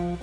You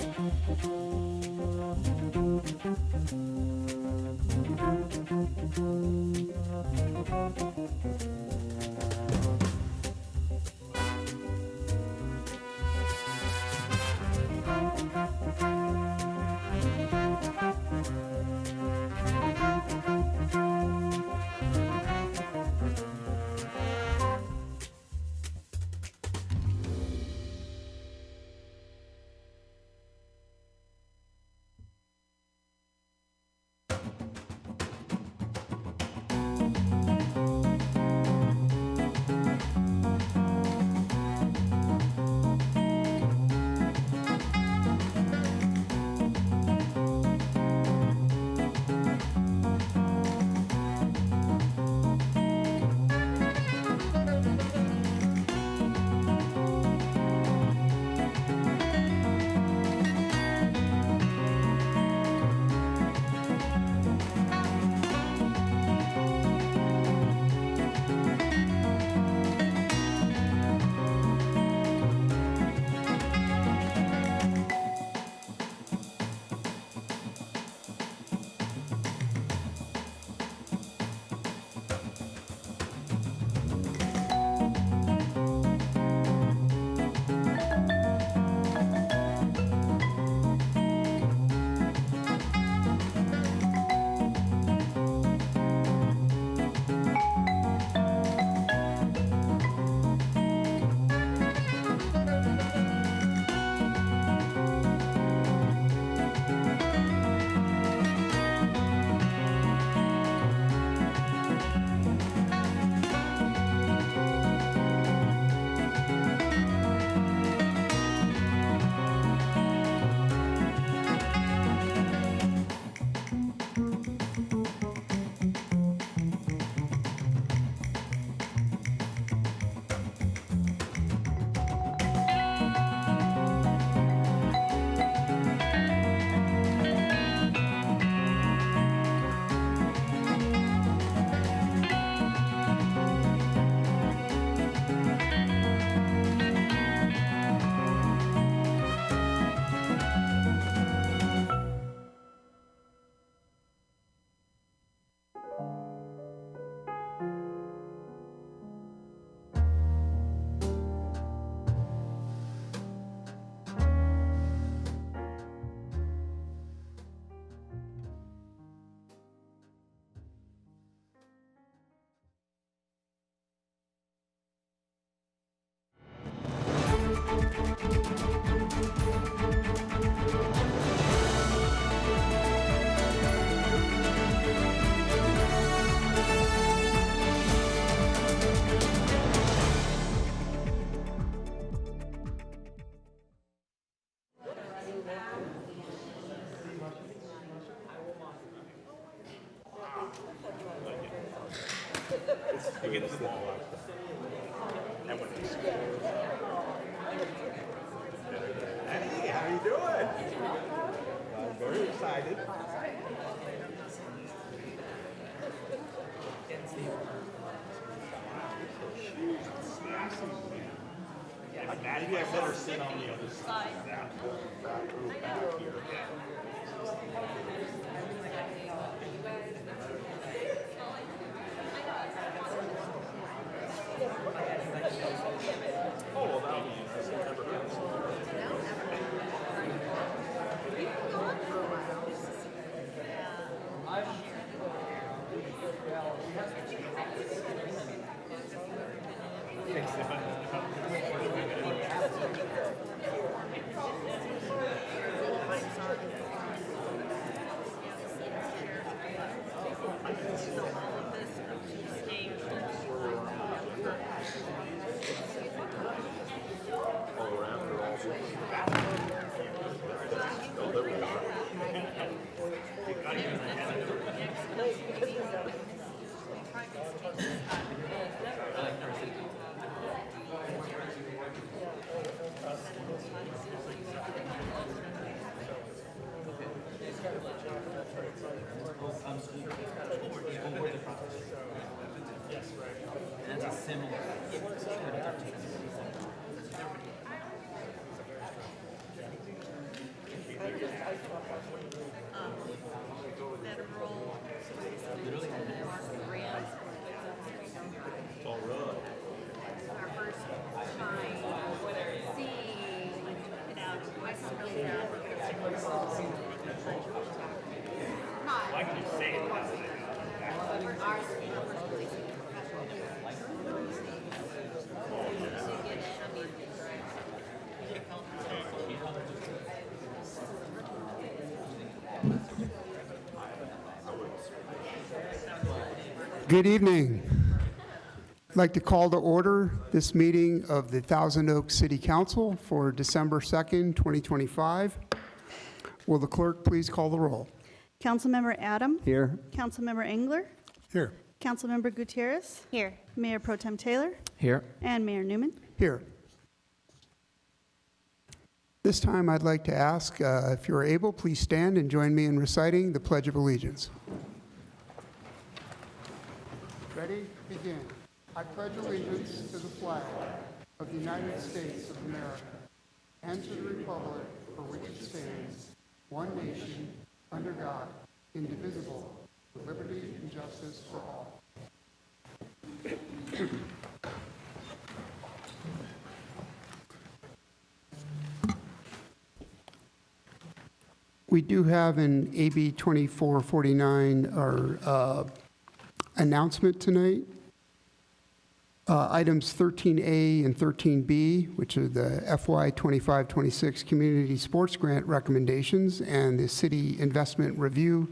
get the small one. That one is. Hey, how you doing? I'm very excited. Maybe I better sit on the other side. Back here. Oh, well, that'll be interesting. Never heard of Why can you say it? Good evening. I'd like to call to order this meeting of the Thousand Oaks City Council for December 2nd, 2025. Will the clerk please call the roll? Councilmember Adam. Here. Councilmember Engler. Here. Councilmember Gutierrez. Here. Mayor Pro Tem Taylor. Here. And Mayor Newman. Here. This time I'd like to ask, if you're able, please stand and join me in reciting the Pledge of Allegiance. Ready? Begin. I pledge allegiance to the flag of the United States of America and to the republic for which it stands, one nation, under God, indivisible, with liberty and justice for all. We do have an AB 2449, our announcement tonight. Items 13A and 13B, which are the FY 25-26 Community Sports Grant recommendations and the City Investment Review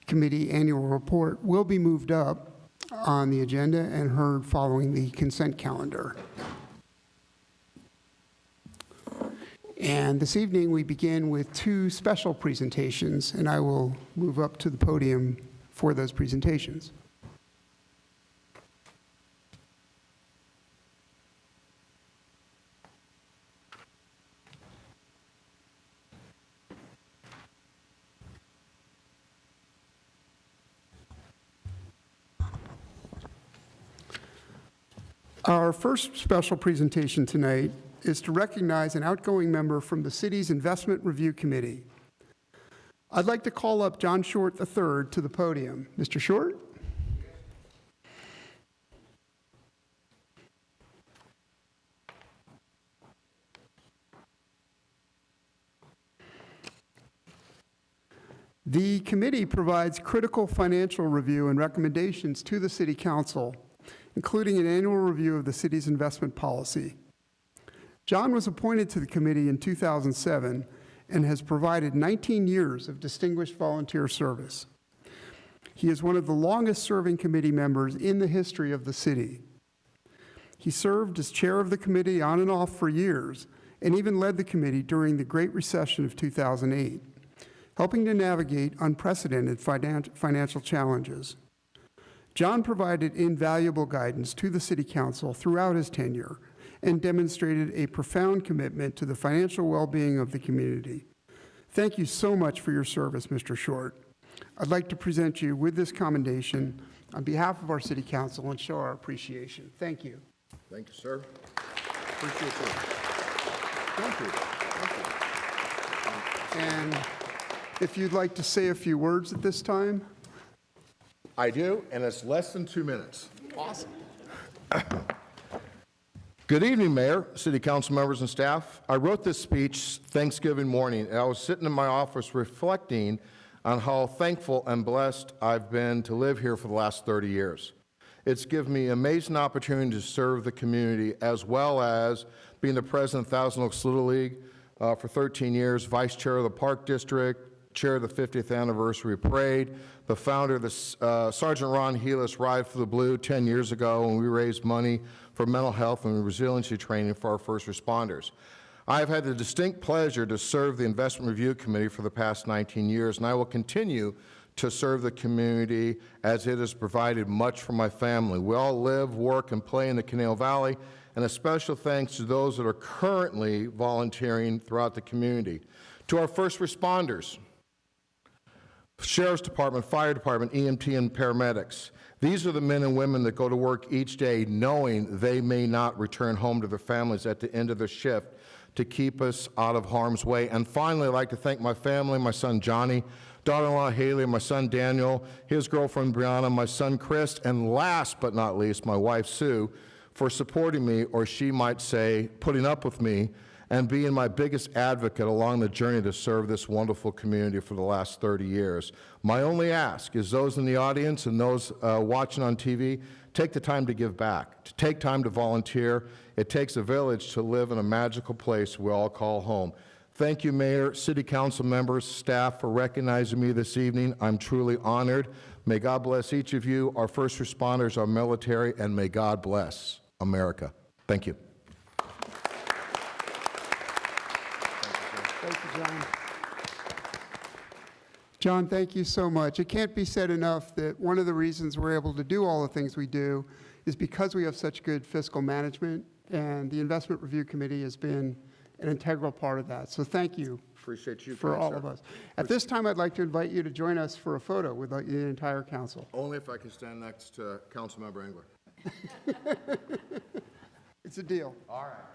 Committee Annual Report, will be moved up on the agenda and heard following the consent calendar. And this evening, we begin with two special presentations, and I will move up to the podium for those presentations. Our first special presentation tonight is to recognize an outgoing member from the city's Investment Review Committee. I'd like to call up John Short III to the podium. Mr. Short? The committee provides critical financial review and recommendations to the City Council, including an annual review of the city's investment policy. John was appointed to the committee in 2007 and has provided 19 years of distinguished volunteer service. He is one of the longest-serving committee members in the history of the city. He served as chair of the committee on and off for years and even led the committee during the Great Recession of 2008, helping to navigate unprecedented financial challenges. John provided invaluable guidance to the City Council throughout his tenure and demonstrated a profound commitment to the financial well-being of the community. Thank you so much for your service, Mr. Short. I'd like to present you with this commendation on behalf of our City Council and show our appreciation. Thank you. Thank you, sir. Appreciate you. Thank you. Thank you. And if you'd like to say a few words at this time. I do, and it's less than 2 minutes. Awesome. Good evening, Mayor, City Council members, and staff. I wrote this speech Thanksgiving morning, and I was sitting in my office reflecting on how thankful and blessed I've been to live here for the last 30 years. It's given me an amazing opportunity to serve the community, as well as being the president of Thousand Oaks Little League for 13 years, vice chair of the Park District, chair of the 50th anniversary parade, the founder of the Sergeant Ron Helis Ride for the Blue 10 years ago when we raised money for mental health and resiliency training for our first responders. I have had the distinct pleasure to serve the Investment Review Committee for the past 19 years, and I will continue to serve the community as it has provided much for my family. We all live, work, and play in the Conejo Valley, and a special thanks to those that are currently volunteering throughout the community. To our first responders, Sheriff's Department, Fire Department, EMT, and paramedics. These are the men and women that go to work each day knowing they may not return home to their families at the end of their shift to keep us out of harm's way. And finally, I'd like to thank my family, my son Johnny, daughter-in-law Haley, my son Daniel, his girlfriend Brianna, my son Chris, and last but not least, my wife Sue, for supporting me, or she might say, putting up with me, and being my biggest advocate along the journey to serve this wonderful community for the last 30 years. My only ask is those in the audience and those watching on TV, take the time to give back, to take time to volunteer. It takes a village to live in a magical place we all call home. Thank you, Mayor, City Council members, staff, for recognizing me this evening. I'm truly honored. May God bless each of you, our first responders, our military, and may God bless America. Thank you. Thank you, John. John, thank you so much. It can't be said enough that one of the reasons we're able to do all the things we do is because we have such good fiscal management, and the Investment Review Committee has been an integral part of that. So thank you. Appreciate you, for all of us. At this time, I'd like to invite you to join us for a photo with the entire council. Only if I can stand next to Councilmember Engler. It's a deal. All right.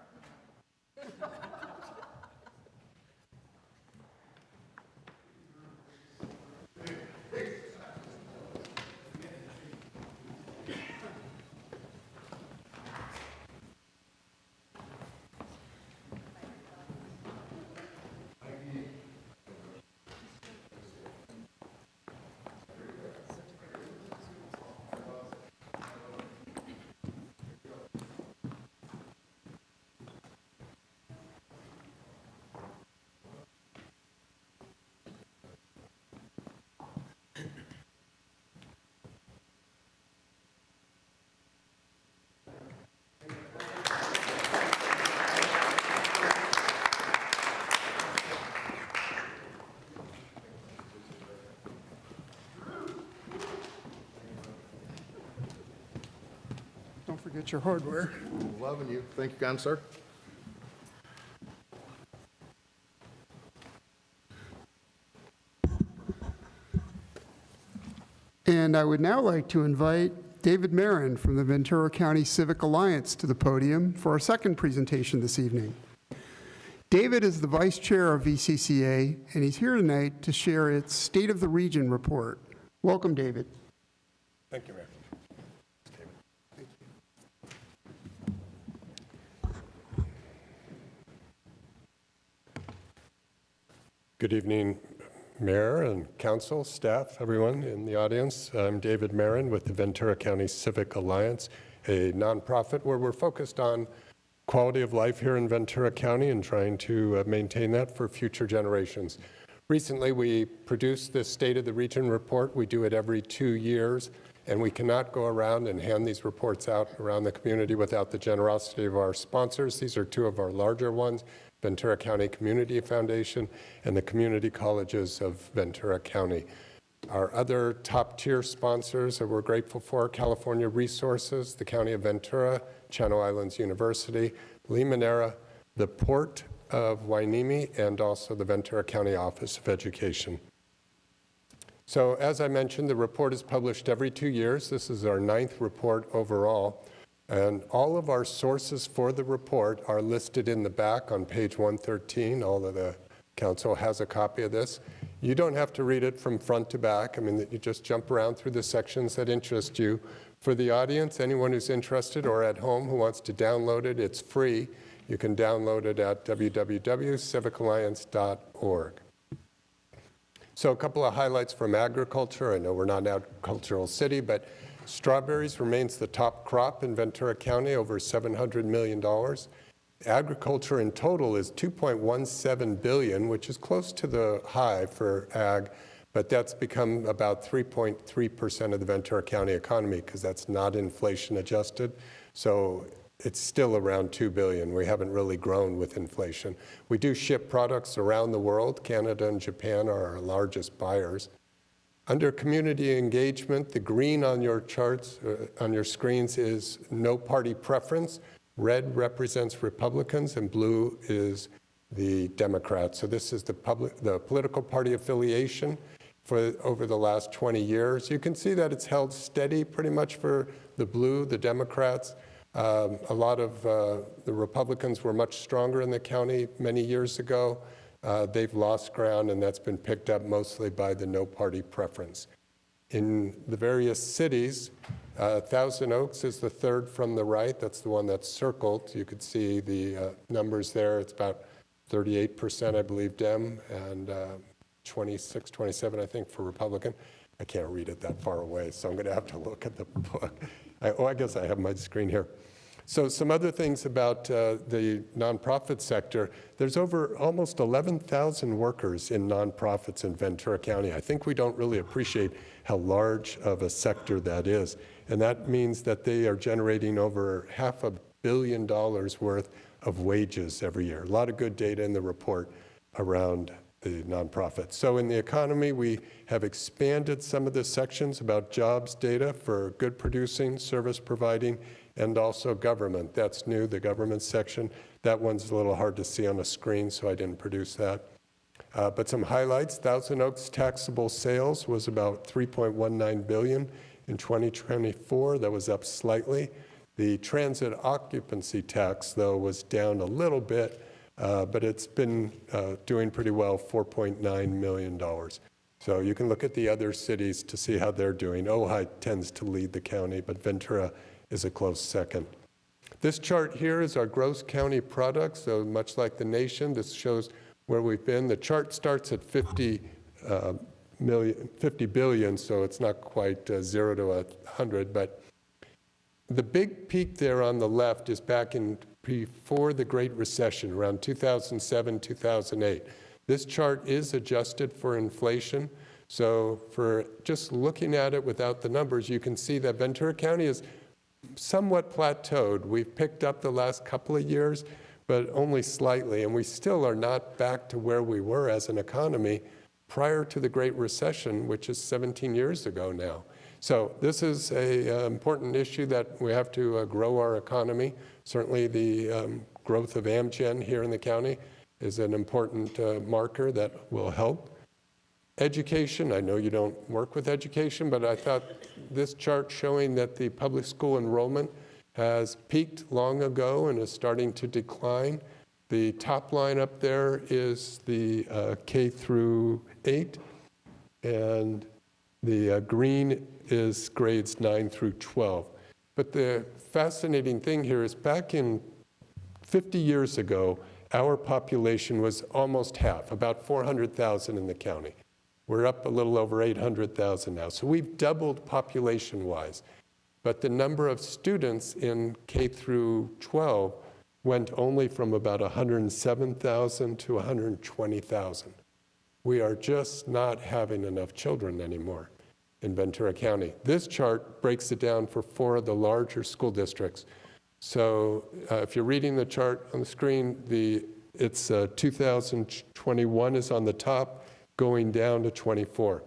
Don't forget your hardware. Loving you. Thank you, kind sir. And I would now like to invite David Marin from the Ventura County Civic Alliance to the podium for our second presentation this evening. David is the Vice Chair of VCCA, and he's here tonight to share its State of the Region report. Welcome, David. Thank you, Mayor. Good evening, Mayor and Council, staff, everyone in the audience. I'm David Marin with the Ventura County Civic Alliance, a nonprofit where we're focused on quality of life here in Ventura County and trying to maintain that for future generations. Recently, we produced this State of the Region report. We do it every 2 years, and we cannot go around and hand these reports out around the community without the generosity of our sponsors. These are two of our larger ones, Ventura County Community Foundation and the community colleges of Ventura County. Our other top-tier sponsors that we're grateful for, California Resources, the County of Ventura, Channel Islands University, Limoneira, the Port of Hueneme, and also the Ventura County Office of Education. So as I mentioned, the report is published every 2 years. This is our 9th report overall. And all of our sources for the report are listed in the back on page 113. All of the council has a copy of this. You don't have to read it from front to back. I mean, you just jump around through the sections that interest you. For the audience, anyone who's interested or at home who wants to download it, it's free. You can download it at www.civicalliance.org. So a couple of highlights from agriculture. I know we're not an agricultural city, but strawberries remains the top crop in Ventura County, over $700 million. Agriculture in total is $2.17 billion, which is close to the high for ag, but that's become about 3.3% of the Ventura County economy because that's not inflation adjusted. So it's still around $2 billion. We haven't really grown with inflation. We do ship products around the world. Canada and Japan are our largest buyers. Under community engagement, the green on your charts, on your screens, is no party preference. Red represents Republicans, and blue is the Democrats. So this is the political party affiliation for over the last 20 years. You can see that it's held steady pretty much for the blue, the Democrats. A lot of the Republicans were much stronger in the county many years ago. They've lost ground, and that's been picked up mostly by the no party preference. In the various cities, Thousand Oaks is the third from the right. That's the one that's circled. You could see the numbers there. It's about 38%, I believe, Dem, and 26, 27, I think, for Republican. I can't read it that far away, so I'm going to have to look at the book. I guess I have my screen here. So some other things about the nonprofit sector. There's over almost 11,000 workers in nonprofits in Ventura County. I think we don't really appreciate how large of a sector that is. And that means that they are generating over $500 million worth of wages every year. A lot of good data in the report around the nonprofits. So in the economy, we have expanded some of the sections about jobs data for good producing, service providing, and also government. That's new, the government section. That one's a little hard to see on a screen, so I didn't produce that. But some highlights: Thousand Oaks taxable sales was about $3.19 billion in 2024. That was up slightly. The transit occupancy tax, though, was down a little bit, but it's been doing pretty well, $4.9 million. So you can look at the other cities to see how they're doing. Ojai tends to lead the county, but Ventura is a close second. This chart here is our gross county product, so much like the nation, this shows where we've been. The chart starts at 50 billion, so it's not quite 0 to 100, but the big peak there on the left is back in before the Great Recession, around 2007, 2008. This chart is adjusted for inflation, so for just looking at it without the numbers, you can see that Ventura County is somewhat plateaued. We've picked up the last couple of years, but only slightly, and we still are not back to where we were as an economy prior to the Great Recession, which is 17 years ago now. So this is an important issue that we have to grow our economy. Certainly the growth of Amgen here in the county is an important marker that will help. Education, I know you don't work with education, but I thought this chart showing that the public school enrollment has peaked long ago and is starting to decline. The top line up there is the K through 8, and the green is grades 9 through 12. But the fascinating thing here is back in 50 years ago, our population was almost half, about 400,000 in the county. We're up a little over 800,000 now. So we've doubled population-wise. But the number of students in K through 12 went only from about 107,000 to 120,000. We are just not having enough children anymore in Ventura County. This chart breaks it down for 4 of the larger school districts. So if you're reading the chart on the screen, it's 2021 is on the top, going down to 24.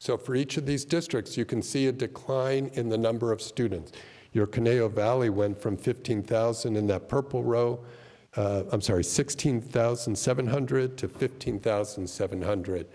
So for each of these districts, you can see a decline in the number of students. Your Conejo Valley went from 15,000 in that purple row, 16,700 to 15,700.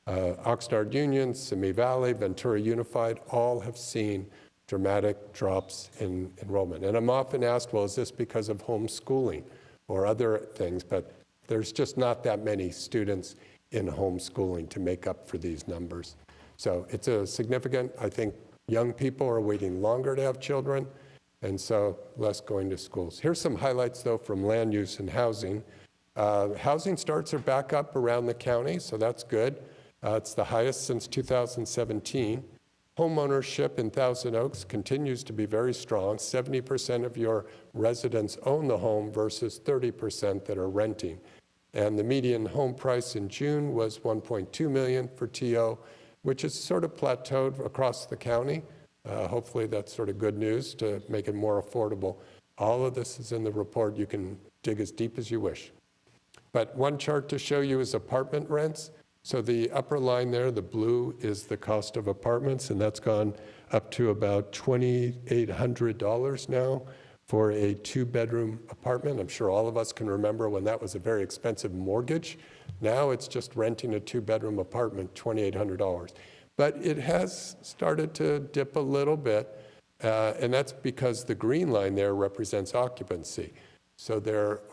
Oxnard Union, Simi Valley, Ventura Unified, all have seen dramatic drops in enrollment. And I'm often asked, well, is this because of homeschooling or other things? But there's just not that many students in homeschooling to make up for these numbers. So it's a significant, I think young people are waiting longer to have children, and so less going to schools. Here's some highlights, though, from land use and housing. Housing starts are back up around the county, so that's good. It's the highest since 2017. Home ownership in Thousand Oaks continues to be very strong. 70% of your residents own the home versus 30% that are renting. And the median home price in June was $1.2 million for TO, which is sort of plateaued across the county. Hopefully that's sort of good news to make it more affordable. All of this is in the report. You can dig as deep as you wish. But one chart to show you is apartment rents. So the upper line there, the blue, is the cost of apartments, and that's gone up to about $2,800 now for a 2-bedroom apartment. I'm sure all of us can remember when that was a very expensive mortgage. Now it's just renting a 2-bedroom apartment, $2,800. But it has started to dip a little bit, and that's because the green line there represents occupancy. So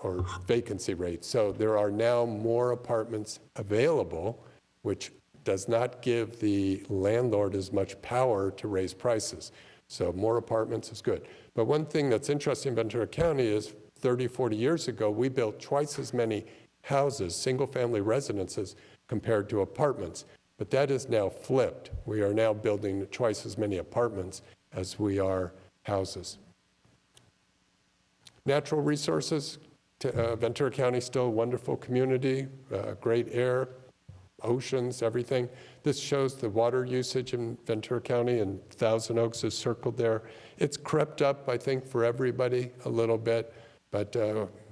or vacancy rate. So there are now more apartments available, which does not give the landlord as much power to raise prices. So more apartments is good. But one thing that's interesting in Ventura County is 30, 40 years ago, we built twice as many houses, single-family residences, compared to apartments. But that is now flipped. We are now building twice as many apartments as we are houses. Natural resources, Ventura County still a wonderful community, great air, oceans, everything. This shows the water usage in Ventura County, and Thousand Oaks is circled there. It's crept up, I think, for everybody a little bit, but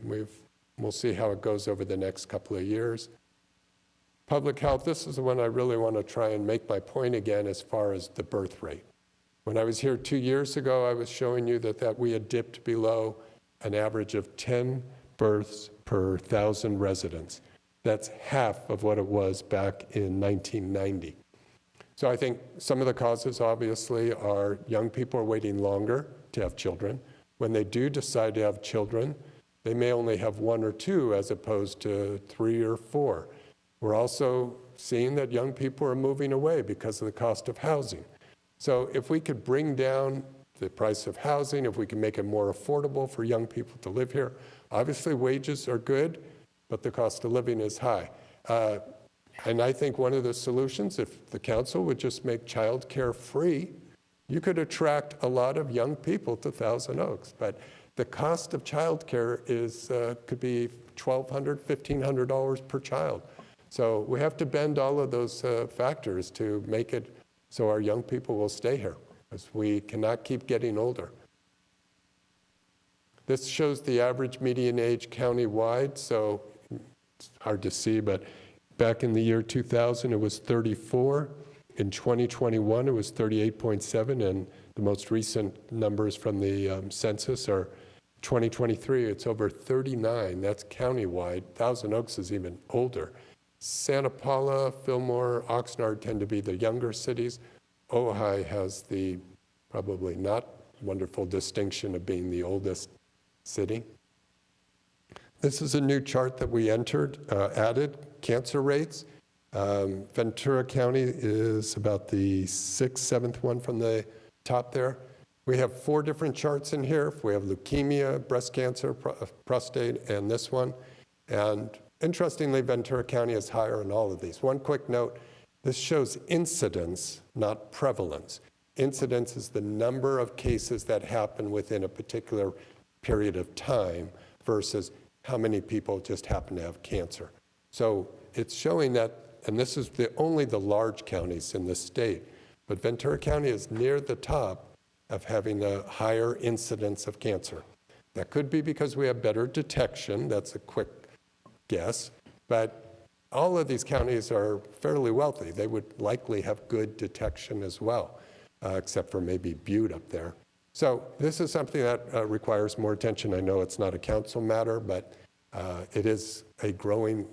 we'll see how it goes over the next couple of years. Public health, this is the one I really want to try and make my point again as far as the birth rate. When I was here 2 years ago, I was showing you that we had dipped below an average of 10 births per 1,000 residents. That's half of what it was back in 1990. So I think some of the causes, obviously, are young people are waiting longer to have children. When they do decide to have children, they may only have 1 or 2 as opposed to 3 or 4. We're also seeing that young people are moving away because of the cost of housing. So if we could bring down the price of housing, if we can make it more affordable for young people to live here, obviously wages are good, but the cost of living is high. And I think one of the solutions, if the council would just make childcare free, you could attract a lot of young people to Thousand Oaks. But the cost of childcare could be $1,200, $1,500 per child. So we have to bend all of those factors to make it so our young people will stay here, because we cannot keep getting older. This shows the average median age countywide, so it's hard to see, but back in the year 2000, it was 34. In 2021, it was 38.7, and the most recent numbers from the census are 2023, it's over 39. That's countywide. Thousand Oaks is even older. Santa Paula, Fillmore, Oxnard tend to be the younger cities. Ojai has the probably not wonderful distinction of being the oldest city. This is a new chart that we added, cancer rates. Ventura County is about the 6th, 7th one from the top there. We have 4 different charts in here. We have leukemia, breast cancer, prostate, and this one. And interestingly, Ventura County is higher in all of these. One quick note, this shows incidence, not prevalence. Incidence is the number of cases that happen within a particular period of time versus how many people just happen to have cancer. So it's showing that, and this is only the large counties in the state, but Ventura County is near the top of having a higher incidence of cancer. That could be because we have better detection, that's a quick guess, but all of these counties are fairly wealthy. They would likely have good detection as well, except for maybe Butte up there. So this is something that requires more attention. I know it's not a council matter, but it is a growing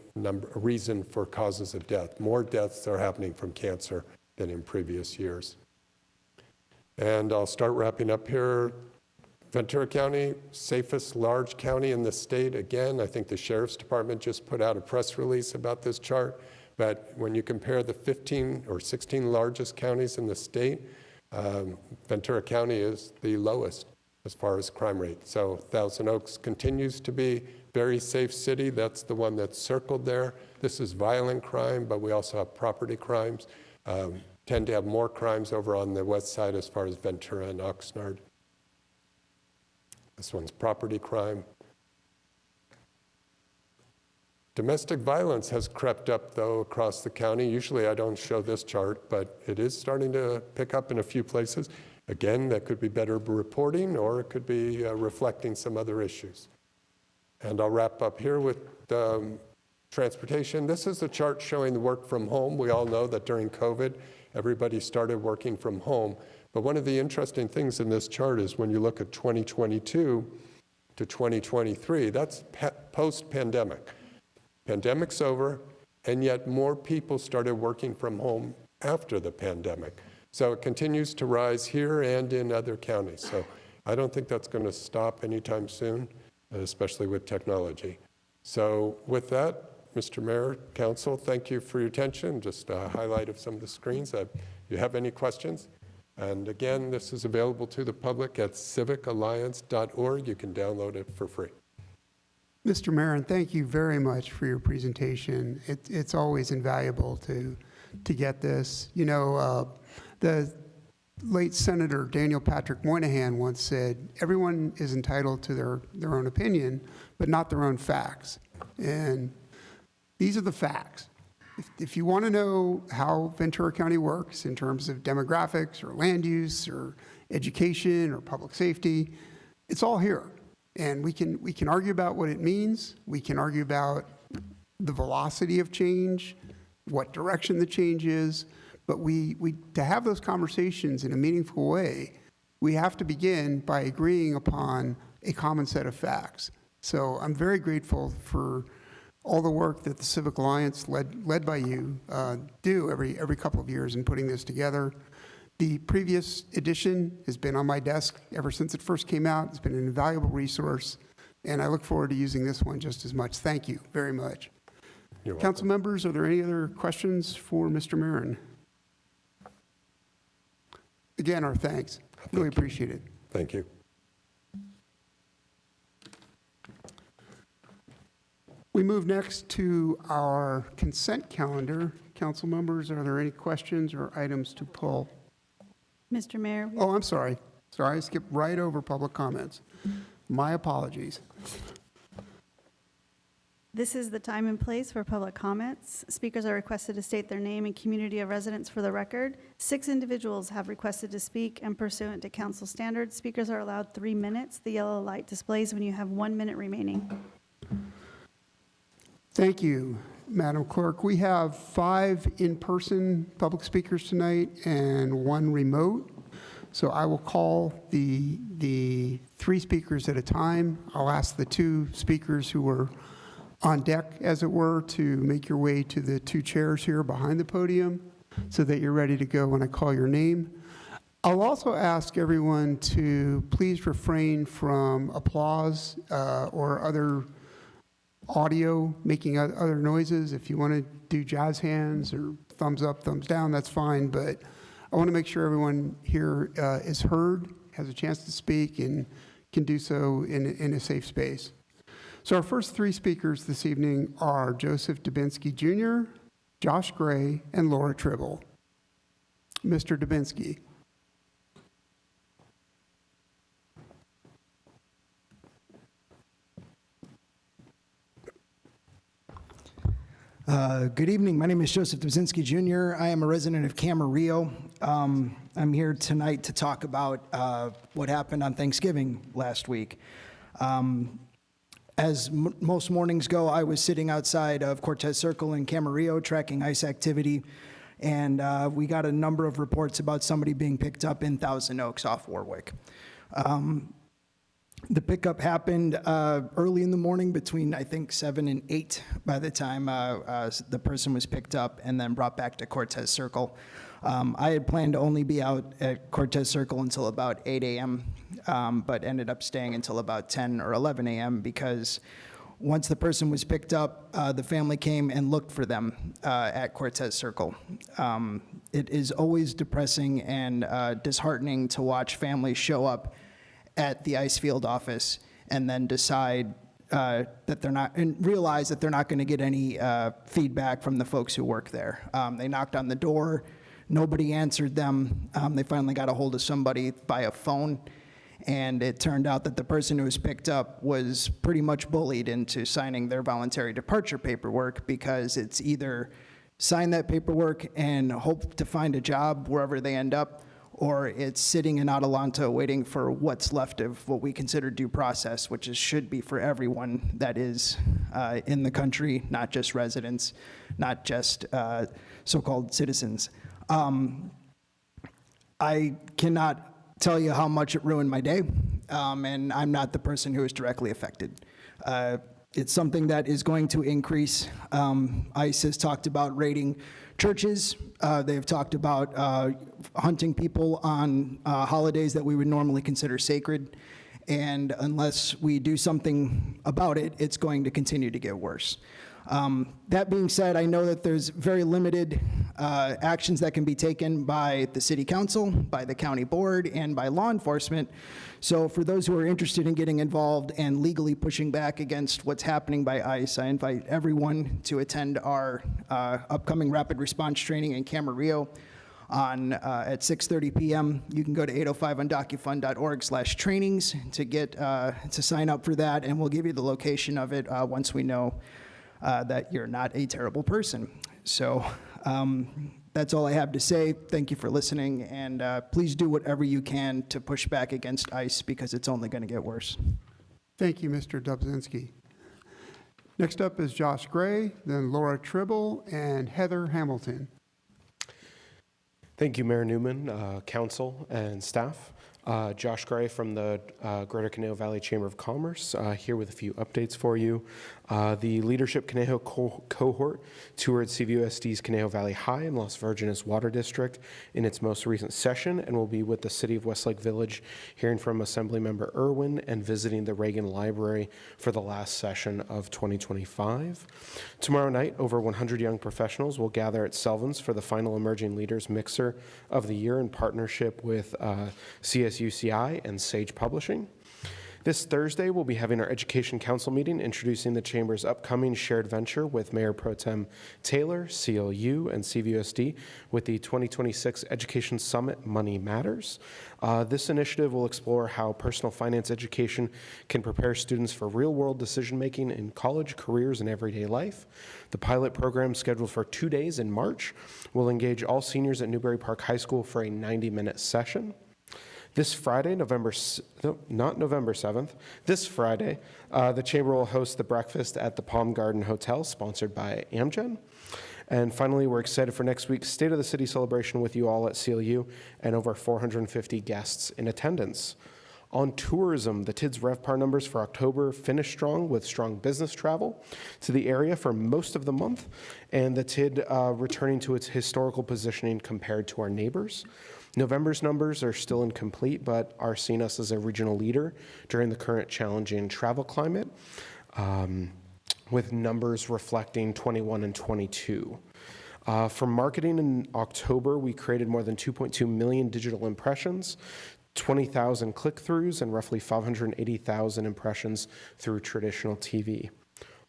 reason for causes of death. More deaths are happening from cancer than in previous years. And I'll start wrapping up here. Ventura County, safest large county in the state. Again, I think the Sheriff's Department just put out a press release about this chart. But when you compare the 15 or 16 largest counties in the state, Ventura County is the lowest as far as crime rate. So Thousand Oaks continues to be a very safe city. That's the one that's circled there. This is violent crime, but we also have property crimes. Tend to have more crimes over on the west side as far as Ventura and Oxnard. This one's property crime. Domestic violence has crept up, though, across the county. Usually I don't show this chart, but it is starting to pick up in a few places. Again, that could be better reporting, or it could be reflecting some other issues. And I'll wrap up here with transportation. This is a chart showing the work from home. We all know that during COVID, everybody started working from home. But one of the interesting things in this chart is when you look at 2022 to 2023, that's post-pandemic. Pandemic's over, and yet more people started working from home after the pandemic. So it continues to rise here and in other counties. So I don't think that's going to stop anytime soon, especially with technology. So with that, Mr. Mayor, Council, thank you for your attention. Just a highlight of some of the screens. If you have any questions, and again, this is available to the public at civicalliance.org. You can download it for free. Mr. Marin, thank you very much for your presentation. It's always invaluable to get this. You know, the late Senator Daniel Patrick Moynihan once said, everyone is entitled to their own opinion, but not their own facts. And these are the facts. If you want to know how Ventura County works in terms of demographics or land use or education or public safety, it's all here. And we can argue about what it means. We can argue about the velocity of change, what direction the change is. But to have those conversations in a meaningful way, we have to begin by agreeing upon a common set of facts. So I'm very grateful for all the work that the Civic Alliance, led by you, do every couple of years in putting this together. The previous edition has been on my desk ever since it first came out. It's been an invaluable resource, and I look forward to using this one just as much. Thank you very much. You're welcome. Council members, are there any other questions for Mr. Marin? Again, our thanks. Really appreciate it. Thank you. We move next to our consent calendar. Council members, are there any questions or items to pull? Mr. Mayor, Oh, I'm sorry. Sorry, I skipped right over public comments. My apologies. this is the time and place for public comments. Speakers are requested to state their name and community of residence for the record. 6 individuals have requested to speak, and pursuant to council standards, speakers are allowed 3 minutes. The yellow light displays when you have 1 minute remaining. Thank you, Madam Clerk. We have 5 in-person public speakers tonight and 1 remote. So I will call the 3 speakers at a time. I'll ask the 2 speakers who are on deck, as it were, to make your way to the 2 chairs here behind the podium so that you're ready to go when I call your name. I'll also ask everyone to please refrain from applause or other audio, making other noises. If you want to do jazz hands or thumbs up, thumbs down, that's fine. But I want to make sure everyone here is heard, has a chance to speak, and can do so in a safe space. So our first 3 speakers this evening are Joseph Dubinsky Jr., Josh Gray, and Laura Tribble. Mr. Dubinsky. Good evening. My name is Joseph Dubinsky Jr. I am a resident of Camarillo. I'm here tonight to talk about what happened on Thanksgiving last week. As most mornings go, I was sitting outside of Cortez Circle in Camarillo tracking ICE activity, and we got a number of reports about somebody being picked up in Thousand Oaks off Warwick. The pickup happened early in the morning between, I think, 7 and 8 by the time the person was picked up and then brought back to Cortez Circle. I had planned to only be out at Cortez Circle until about 8 a.m., but ended up staying until about 10 or 11 a.m. because once the person was picked up, the family came and looked for them at Cortez Circle. It is always depressing and disheartening to watch families show up at the ICE field office and then decide that they're not, and realize that they're not going to get any feedback from the folks who work there. They knocked on the door, nobody answered them. They finally got a hold of somebody via phone, and it turned out that the person who was picked up was pretty much bullied into signing their voluntary departure paperwork, because it's either sign that paperwork and hope to find a job wherever they end up, or it's sitting in Atalanta waiting for what's left of what we consider due process, which should be for everyone that is in the country, not just residents, not just so-called citizens. I cannot tell you how much it ruined my day, and I'm not the person who is directly affected. It's something that is going to increase. ICE has talked about raiding churches. They've talked about hunting people on holidays that we would normally consider sacred. And unless we do something about it, it's going to continue to get worse. That being said, I know that there's very limited actions that can be taken by the city council, by the county board, and by law enforcement. So for those who are interested in getting involved and legally pushing back against what's happening by ICE, I invite everyone to attend our upcoming rapid response training in Camarillo at 6:30 p.m. You can go to 805undocufund.org/trainings to get to sign up for that, and we'll give you the location of it once we know that you're not a terrible person. So that's all I have to say. Thank you for listening, and please do whatever you can to push back against ICE because it's only going to get worse. Thank you, Mr. Dobzinski. Next up is Josh Gray, then Laura Tribble, and Heather Hamilton. Thank you, Mayor Newman, council, and staff. Josh Gray from the Greater Conejo Valley Chamber of Commerce, here with a few updates for you. The Leadership Conejo cohort toured CVUSD's Conejo Valley High and Los Virgenes Water District in its most recent session, and will be with the City of Westlake Village, hearing from Assemblymember Irwin and visiting the Reagan Library for the last session of 2025. Tomorrow night, over 100 young professionals will gather at Selvins for the final Emerging Leaders Mixer of the Year in partnership with CSUCI and Sage Publishing. This Thursday, we'll be having our Education Council meeting, introducing the Chamber's upcoming shared venture with Mayor Pro Tem Taylor, CLU, and CVUSD with the 2026 Education Summit Money Matters. This initiative will explore how personal finance education can prepare students for real-world decision-making in college, careers, and everyday life. The pilot program, scheduled for 2 days in March, will engage all seniors at Newbury Park High School for a 90-minute session. This Friday, not November 7th, this Friday, the Chamber will host the breakfast at the Palm Garden Hotel, sponsored by Amgen. And finally, we're excited for next week's State of the City celebration with you all at CLU and over 450 guests in attendance. On tourism, the TIDS RevPAR numbers for October finished strong with strong business travel to the area for most of the month, and the TID returning to its historical positioning compared to our neighbors. November's numbers are still incomplete, but are seeing us as a regional leader during the current challenging travel climate, with numbers reflecting 21 and 22. For marketing in October, we created more than 2.2 million digital impressions, 20,000 click-throughs, and roughly 580,000 impressions through traditional TV.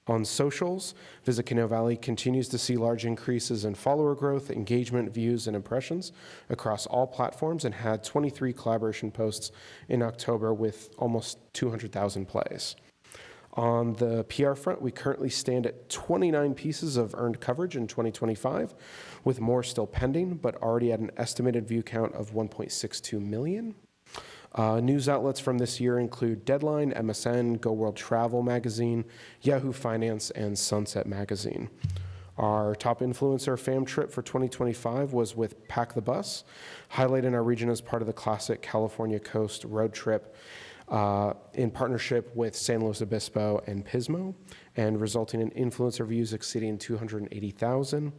On socials, Visit Conejo Valley continues to see large increases in follower growth, engagement, views, and impressions across all platforms, and had 23 collaboration posts in October with almost 200,000 plays. On the PR front, we currently stand at 29 pieces of earned coverage in 2025, with more still pending, but already at an estimated view count of 1.62 million. News outlets from this year include Deadline, MSN, Go World Travel Magazine, Yahoo Finance, and Sunset Magazine. Our top influencer fam trip for 2025 was with Pack the Bus, highlighting our region as part of the classic California Coast road trip in partnership with San Luis Obispo and Pismo, and resulting in influencer views exceeding 280,000.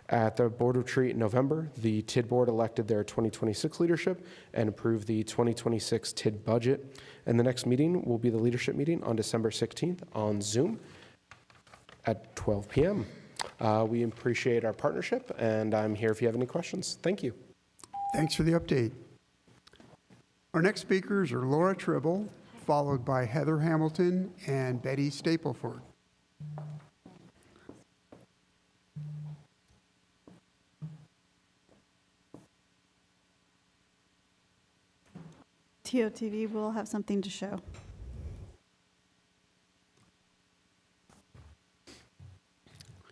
At the board retreat in November, the TID board elected their 2026 leadership and approved the 2026 TID budget. And the next meeting will be the leadership meeting on December 16th on Zoom at 12 p.m. We appreciate our partnership, and I'm here if you have any questions. Thank you. Thanks for the update. Our next speakers are Laura Tribble, followed by Heather Hamilton and Betty Stapleford. TOTV will have something to show.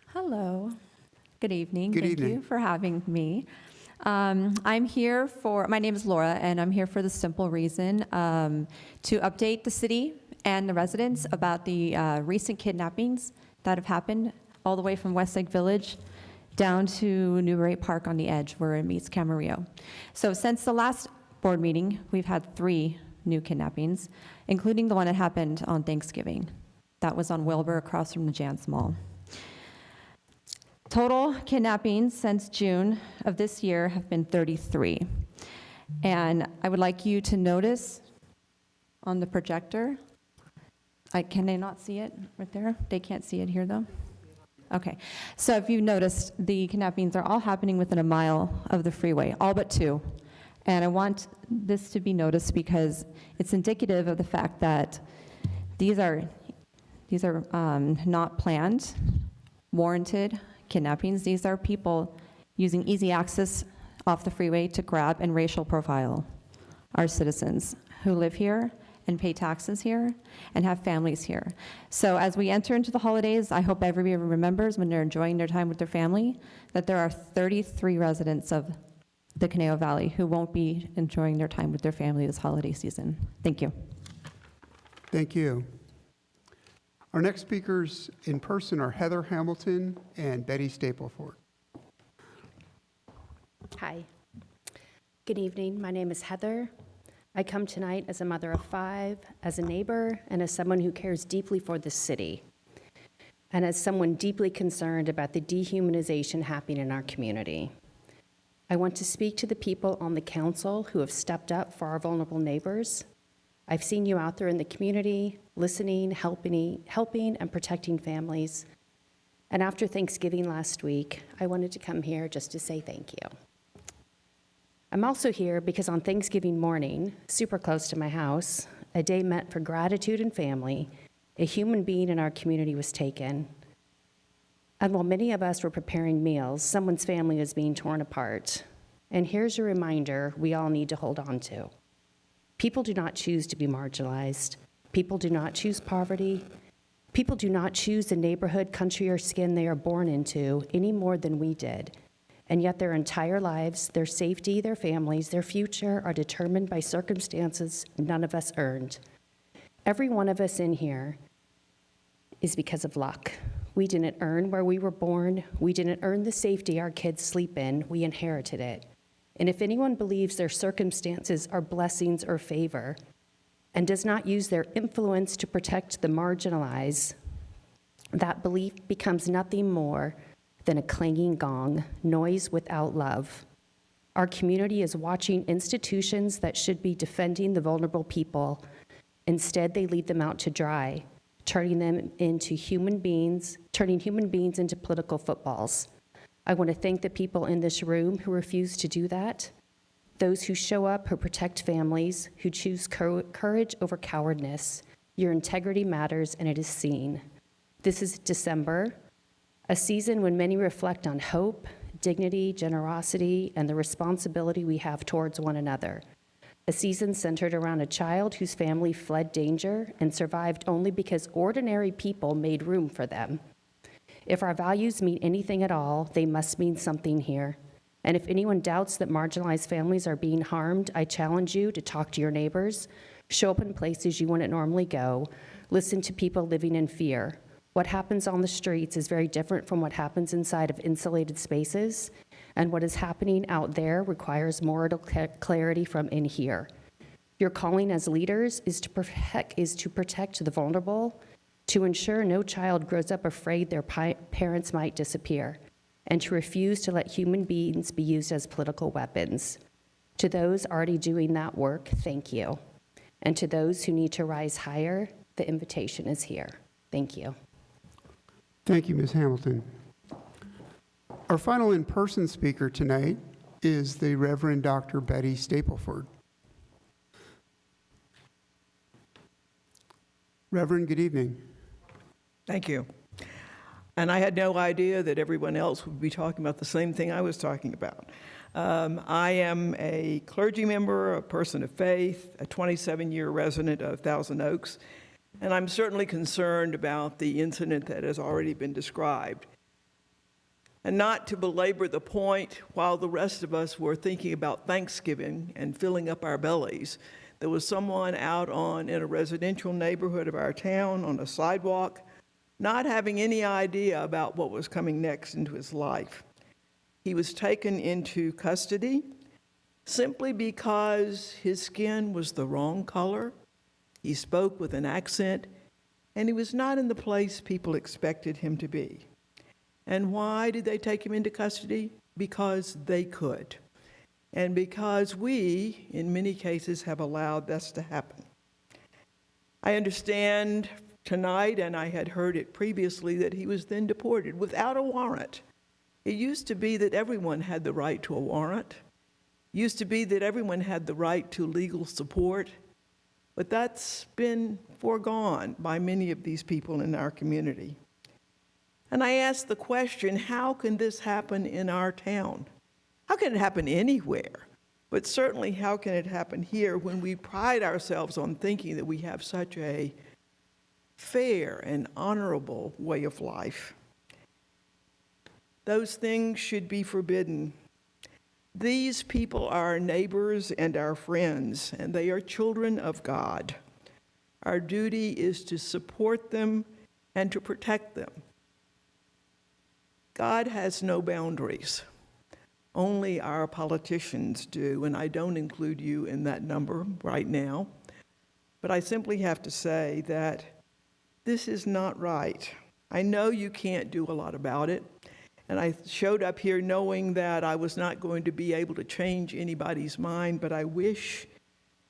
Hello. Good evening. Good Thank evening. you for having me. I'm here my name is Laura, and I'm here for the simple reason to update the city and the residents about the recent kidnappings that have happened all the way from Westlake Village down to Newbury Park on the edge where it meets Camarillo. So since the last board meeting, we've had 3 new kidnappings, including the one that happened on Thanksgiving. That was on Wilbur across from the Jans Mall. Total kidnappings since June of this year have been 33. And I would like you to notice on the projector, can they not see it right there? They can't see it here though? Okay. So if you've noticed, the kidnappings are all happening within a mile of the freeway, all but 2. And I want this to be noticed because it's indicative of the fact that these are not planned, warranted kidnappings. These are people using easy access off the freeway to grab and racial profile our citizens who live here and pay taxes here and have families here. So as we enter into the holidays, I hope everybody remembers when they're enjoying their time with their family that there are 33 residents of the Conejo Valley who won't be enjoying their time with their family this holiday season. Thank you. Thank you. Our next speakers in person are Heather Hamilton and Betty Stapleford. Hi. Good evening. My name is Heather. I come tonight as a mother of 5, as a neighbor, and as someone who cares deeply for the city, and as someone deeply concerned about the dehumanization happening in our community. I want to speak to the people on the council who have stepped up for our vulnerable neighbors. I've seen you out there in the community, listening, helping, and protecting families. And after Thanksgiving last week, I wanted to come here just to say thank you. I'm also here because on Thanksgiving morning, super close to my house, a day meant for gratitude and family, a human being in our community was taken. And while many of us were preparing meals, someone's family was being torn apart. And here's a reminder we all need to hold on to. People do not choose to be marginalized. People do not choose poverty. People do not choose the neighborhood, country, or skin they are born into any more than we did. And yet their entire lives, their safety, their families, their future are determined by circumstances none of us earned. Every one of us in here is because of luck. We didn't earn where we were born. We didn't earn the safety our kids sleep in. We inherited it. And if anyone believes their circumstances are blessings or favor and does not use their influence to protect the marginalized, that belief becomes nothing more than a clanging gong, noise without love. Our community is watching institutions that should be defending the vulnerable people. Instead, they lead them out to dry, turning human beings into political footballs. I want to thank the people in this room who refuse to do that, those who show up, who protect families, who choose courage over cowardness. Your integrity matters, and it is seen. This is December, a season when many reflect on hope, dignity, generosity, and the responsibility we have towards one another. A season centered around a child whose family fled danger and survived only because ordinary people made room for them. If our values mean anything at all, they must mean something here. And if anyone doubts that marginalized families are being harmed, I challenge you to talk to your neighbors, show up in places you wouldn't normally go, listen to people living in fear. What happens on the streets is very different from what happens inside of insulated spaces, and what is happening out there requires moral clarity from in here. Your calling as leaders is to protect the vulnerable, to ensure no child grows up afraid their parents might disappear, and to refuse to let human beings be used as political weapons. To those already doing that work, thank you. And to those who need to rise higher, the invitation is here. Thank you. Thank you, Ms. Hamilton. Our final in-person speaker tonight is the Reverend Dr. Betty Stapleford. Reverend, good evening. Thank you. And I had no idea that everyone else would be talking about the same thing I was talking about. I am a clergy member, a person of faith, a 27-year resident of Thousand Oaks, and I'm certainly concerned about the incident that has already been described. And not to belabor the point, while the rest of us were thinking about Thanksgiving and filling up our bellies, there was someone out in a residential neighborhood of our town on a sidewalk, not having any idea about what was coming next into his life. He was taken into custody simply because his skin was the wrong color, he spoke with an accent, and he was not in the place people expected him to be. And why did they take him into custody? Because they could. And because we, in many cases, have allowed this to happen. I understand tonight, and I had heard it previously, that he was then deported without a warrant. It used to be that everyone had the right to a warrant. It used to be that everyone had the right to legal support, but that's been foregone by many of these people in our community. And I ask the question, how can this happen in our town? How can it happen anywhere? But certainly, how can it happen here when we pride ourselves on thinking that we have such a fair and honorable way of life? Those things should be forbidden. These people are our neighbors and our friends, and they are children of God. Our duty is to support them and to protect them. God has no boundaries. Only our politicians do, and I don't include you in that number right now. But I simply have to say that this is not right. I know you can't do a lot about it, and I showed up here knowing that I was not going to be able to change anybody's mind, but I wish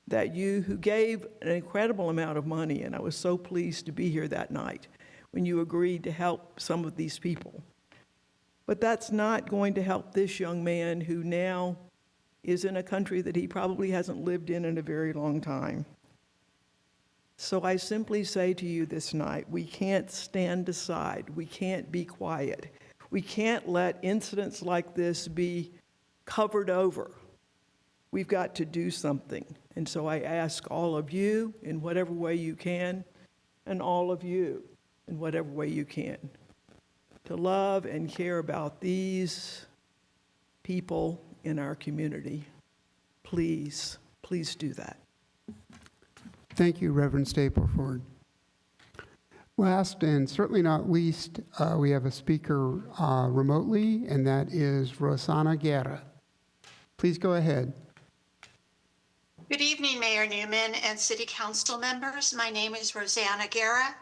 that you, who gave an incredible amount of money, and I was so pleased to be here that night when you agreed to help some of these people. But that's not going to help this young man who now is in a country that he probably hasn't lived in a very long time. So I simply say to you this night, we can't stand aside. We can't be quiet. We can't let incidents like this be covered over. We've got to do something. And so I ask all of you in whatever way you can, and all of you in whatever way you can, to love and care about these people in our community. Please, please do that. Thank you, Reverend Stapleford. Last and certainly not least, we have a speaker remotely, and that is Rosanna Guerra. Please go ahead. Good evening, Mayor Newman and City Council members. My name is Rosanna Guerra,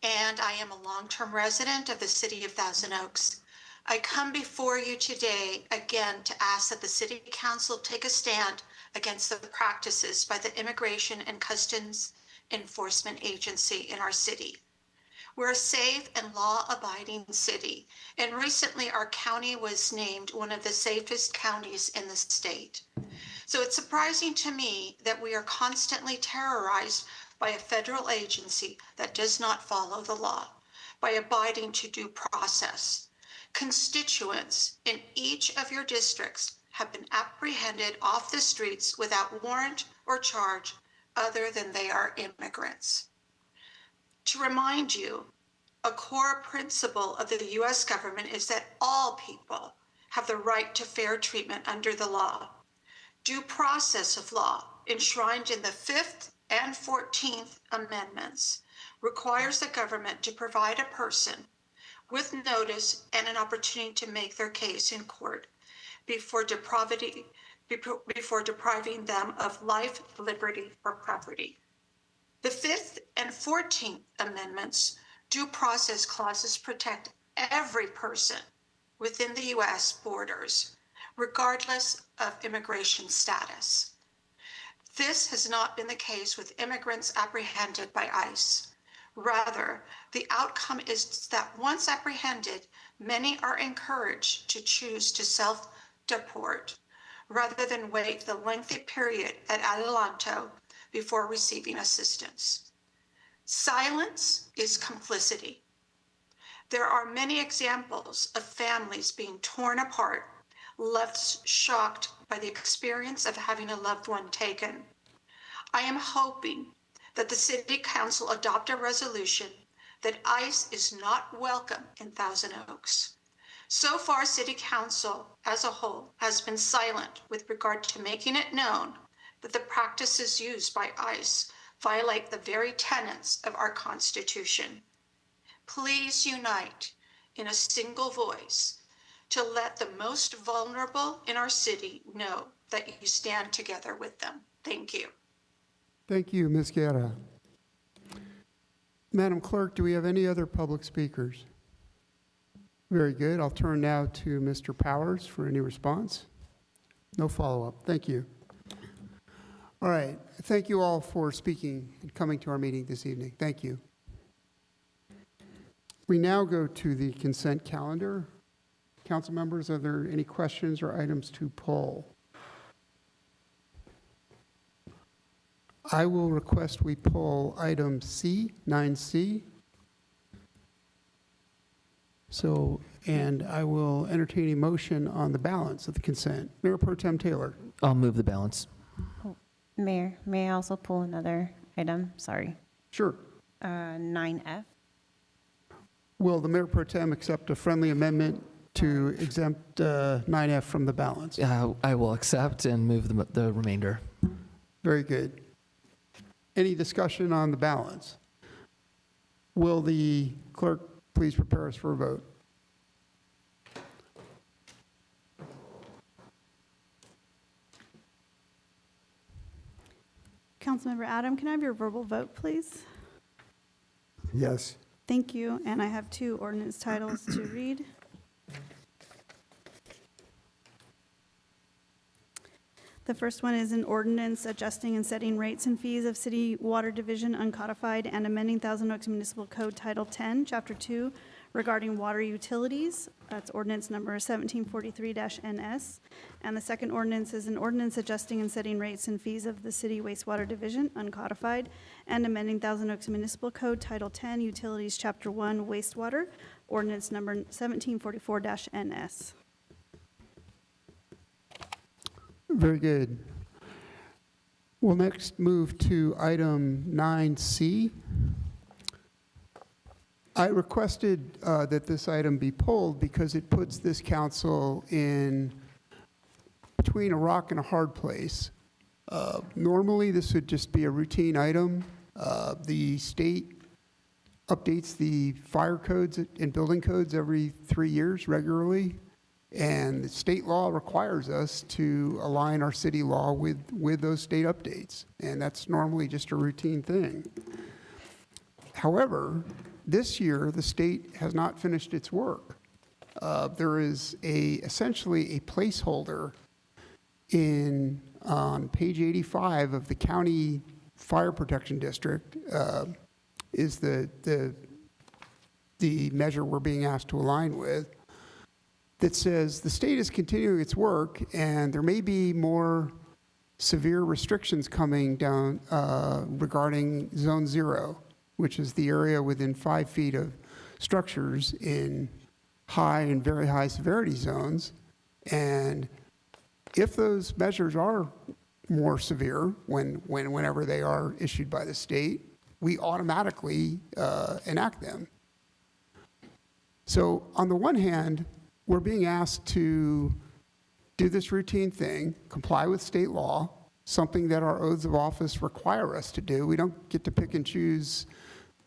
and I am a long-term resident of the City of Thousand Oaks. I come before you today again to ask that the City Council take a stand against the practices by the Immigration and Customs Enforcement Agency in our city. We're a safe and law-abiding city, and recently our county was named one of the safest counties in the state. So it's surprising to me that we are constantly terrorized by a federal agency that does not follow the law, by abiding to due process. Constituents in each of your districts have been apprehended off the streets without warrant or charge other than they are immigrants. To remind you, a core principle of the U.S. government is that all people have the right to fair treatment under the law. Due process of law, enshrined in the 5th and 14th Amendments, requires the government to provide a person with notice and an opportunity to make their case in court before depriving them of life, liberty, or property. The 5th and 14th Amendments due process clauses protect every person within the U.S. borders, regardless of immigration status. This has not been the case with immigrants apprehended by ICE. Rather, the outcome is that once apprehended, many are encouraged to choose to self-deport rather than wait the lengthy period at Adelanto before receiving assistance. Silence is complicity. There are many examples of families being torn apart, left shocked by the experience of having a loved one taken. I am hoping that the City Council adopt a resolution that ICE is not welcome in Thousand Oaks. So far, City Council as a whole has been silent with regard to making it known that the practices used by ICE violate the very tenets of our Constitution. Please unite in a single voice to let the most vulnerable in our city know that you stand together with them. Thank you. Thank you, Ms. Guerra. Madam Clerk, do we have any other public speakers? Very good. I'll turn now to Mr. Powers for any response. No follow-up. Thank you. All right. Thank you all for speaking and coming to our meeting this evening. Thank you. We now go to the consent calendar. Council members, are there any questions or items to pull? I will request we pull item C, 9C. So, and I will entertain a motion on the balance of the consent. Mayor Pro Tem Taylor. I'll move the balance. Mayor, may I also pull another item? Sorry. Sure. 9F. Will the Mayor Pro Tem accept a friendly amendment to exempt 9F from the balance? I will accept and move the remainder. Very good. Any discussion on the balance? Will the clerk please prepare us for a vote? Councilmember Adam, can I have your verbal vote, please? Yes. Thank you. And I have 2 ordinance titles to read. The first one is an ordinance adjusting and setting rates and fees of City Water Division uncodified and amending Thousand Oaks Municipal Code Title 10, Chapter 2 regarding water utilities. That's ordinance number 1743-NS. And the second ordinance is an ordinance adjusting and setting rates and fees of the City Wastewater Division uncodified and amending Thousand Oaks Municipal Code Title 10, Utilities, Chapter 1, Wastewater, ordinance number 1744-NS. Very good. We'll next move to item 9C. I requested that this item be pulled because it puts this council in between a rock and a hard place. Normally, this would just be a routine item. The state updates the fire codes and building codes every 3 years regularly. And the state law requires us to align our city law with those state updates. And that's normally just a routine thing. However, this year, the state has not finished its work. There is essentially a placeholder on page 85 of the county fire protection district is the measure we're being asked to align with, that says the state is continuing its work and there may be more severe restrictions coming down regarding Zone 0, which is the area within 5 feet of structures in high and very high severity zones. And if those measures are more severe whenever they are issued by the state, we automatically enact them. So on the one hand, we're being asked to do this routine thing, comply with state law, something that our oaths of office require us to do. We don't get to pick and choose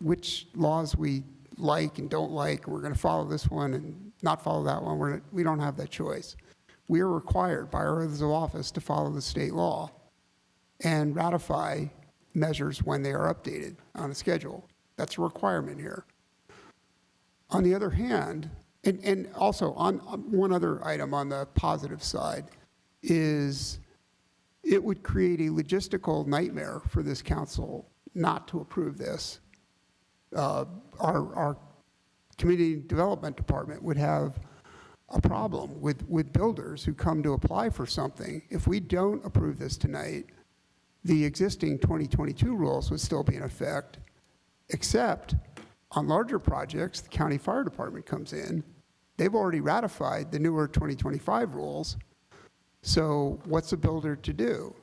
which laws we like and don't like. We're going to follow this one and not follow that one. We don't have that choice. We are required by our oaths of office to follow the state law and ratify measures when they are updated on a schedule. That's a requirement here. On the other hand, and also on one other item on the positive side is it would create a logistical nightmare for this council not to approve this. Our community development department would have a problem with builders who come to apply for something. If we don't approve this tonight, the existing 2022 rules would still be in effect, except on larger projects, the county fire department comes in. They've already ratified the newer 2025 rules. So what's a builder to do?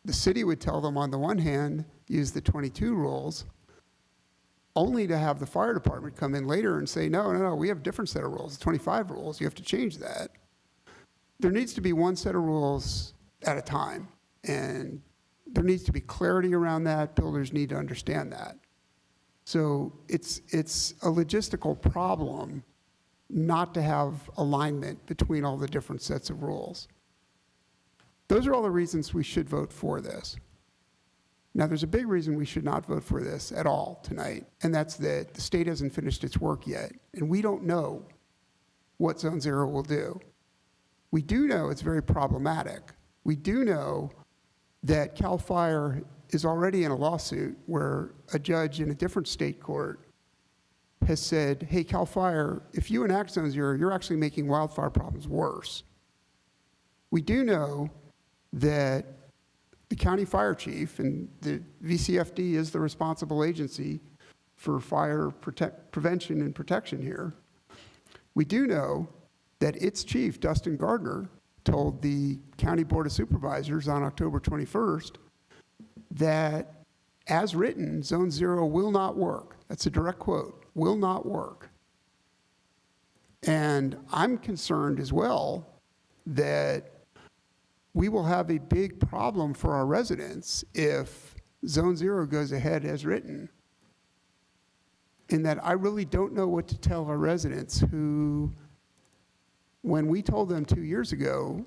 The city would tell them on the one hand, use the 22 rules, only to have the fire department come in later and say, no, we have a different set of rules, 25 rules, you have to change that. There needs to be one set of rules at a time, and there needs to be clarity around that. Builders need to understand that. So it's a logistical problem not to have alignment between all the different sets of rules. Those are all the reasons we should vote for this. Now, there's a big reason we should not vote for this at all tonight, and that's that the state hasn't finished its work yet, and we don't know what Zone 0 will do. We do know it's very problematic. We do know that CAL FIRE is already in a lawsuit where a judge in a different state court has said, hey, CAL FIRE, if you enact Zone 0, you're actually making wildfire problems worse. We do know that the county fire chief, and the VCFD is the responsible agency for fire prevention and protection here. We do know that its chief, Dustin Gardner, told the County Board of Supervisors on October 21st that, as written, Zone 0 will not work. That's a direct quote, will not work. And I'm concerned as well that we will have a big problem for our residents if Zone 0 goes ahead as written. In that I really don't know what to tell our residents who, when we told them 2 years ago,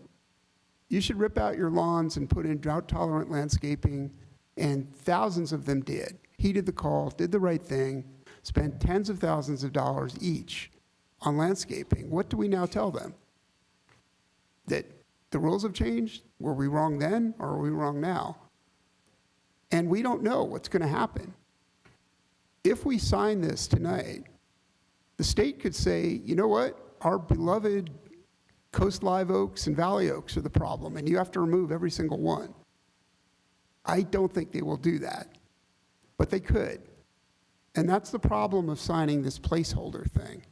you should rip out your lawns and put in drought-tolerant landscaping, and thousands of them did. Heeded the call, did the right thing, spent tens of thousands of dollars each on landscaping. What do we now tell them? That the rules have changed? Were we wrong then, or are we wrong now? And we don't know what's going to happen. If we sign this tonight, the state could say, you know what? Our beloved coast live oaks and valley oaks are the problem, and you have to remove every single one. I don't think they will do that, but they could. And that's the problem of signing this placeholder thing.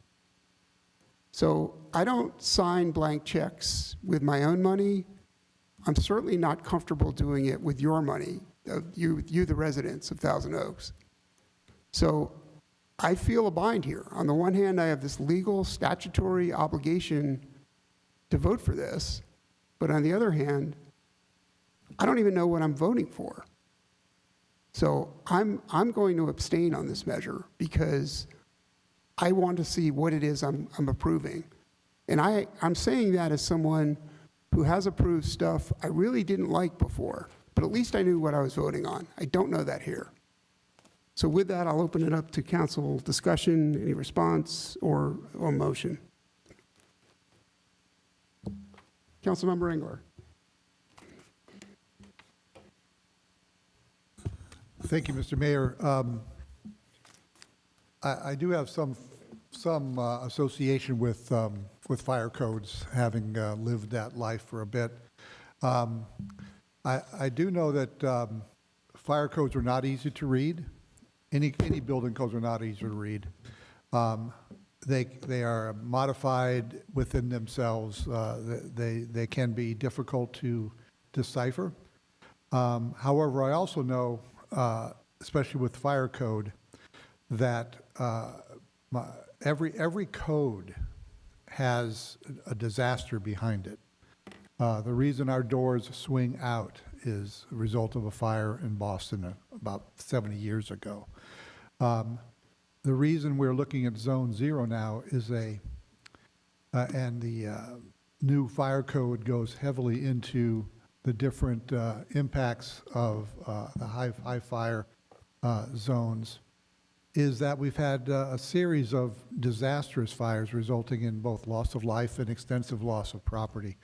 So I don't sign blank checks with my own money. I'm certainly not comfortable doing it with your money, you the residents of Thousand Oaks. So I feel a bind here. On the one hand, I have this legal statutory obligation to vote for this, but on the other hand, I don't even know what I'm voting for. So I'm going to abstain on this measure because I want to see what it is I'm approving. And I'm saying that as someone who has approved stuff I really didn't like before, but at least I knew what I was voting on. I don't know that here. So with that, I'll open it up to council discussion, any response or motion. Councilmember Engler. Thank you, Mr. Mayor. I do have some association with fire codes, having lived that life for a bit. I do know that fire codes are not easy to read. Any building codes are not easy to read. They are modified within themselves. They can be difficult to decipher. However, I also know, especially with fire code, that every code has a disaster behind it. The reason our doors swing out is a result of a fire in Boston about 70 years ago. The reason we're looking at Zone 0 now is and the new fire code goes heavily into the different impacts of the high fire zones, is that we've had a series of disastrous fires resulting in both loss of life and extensive loss of property.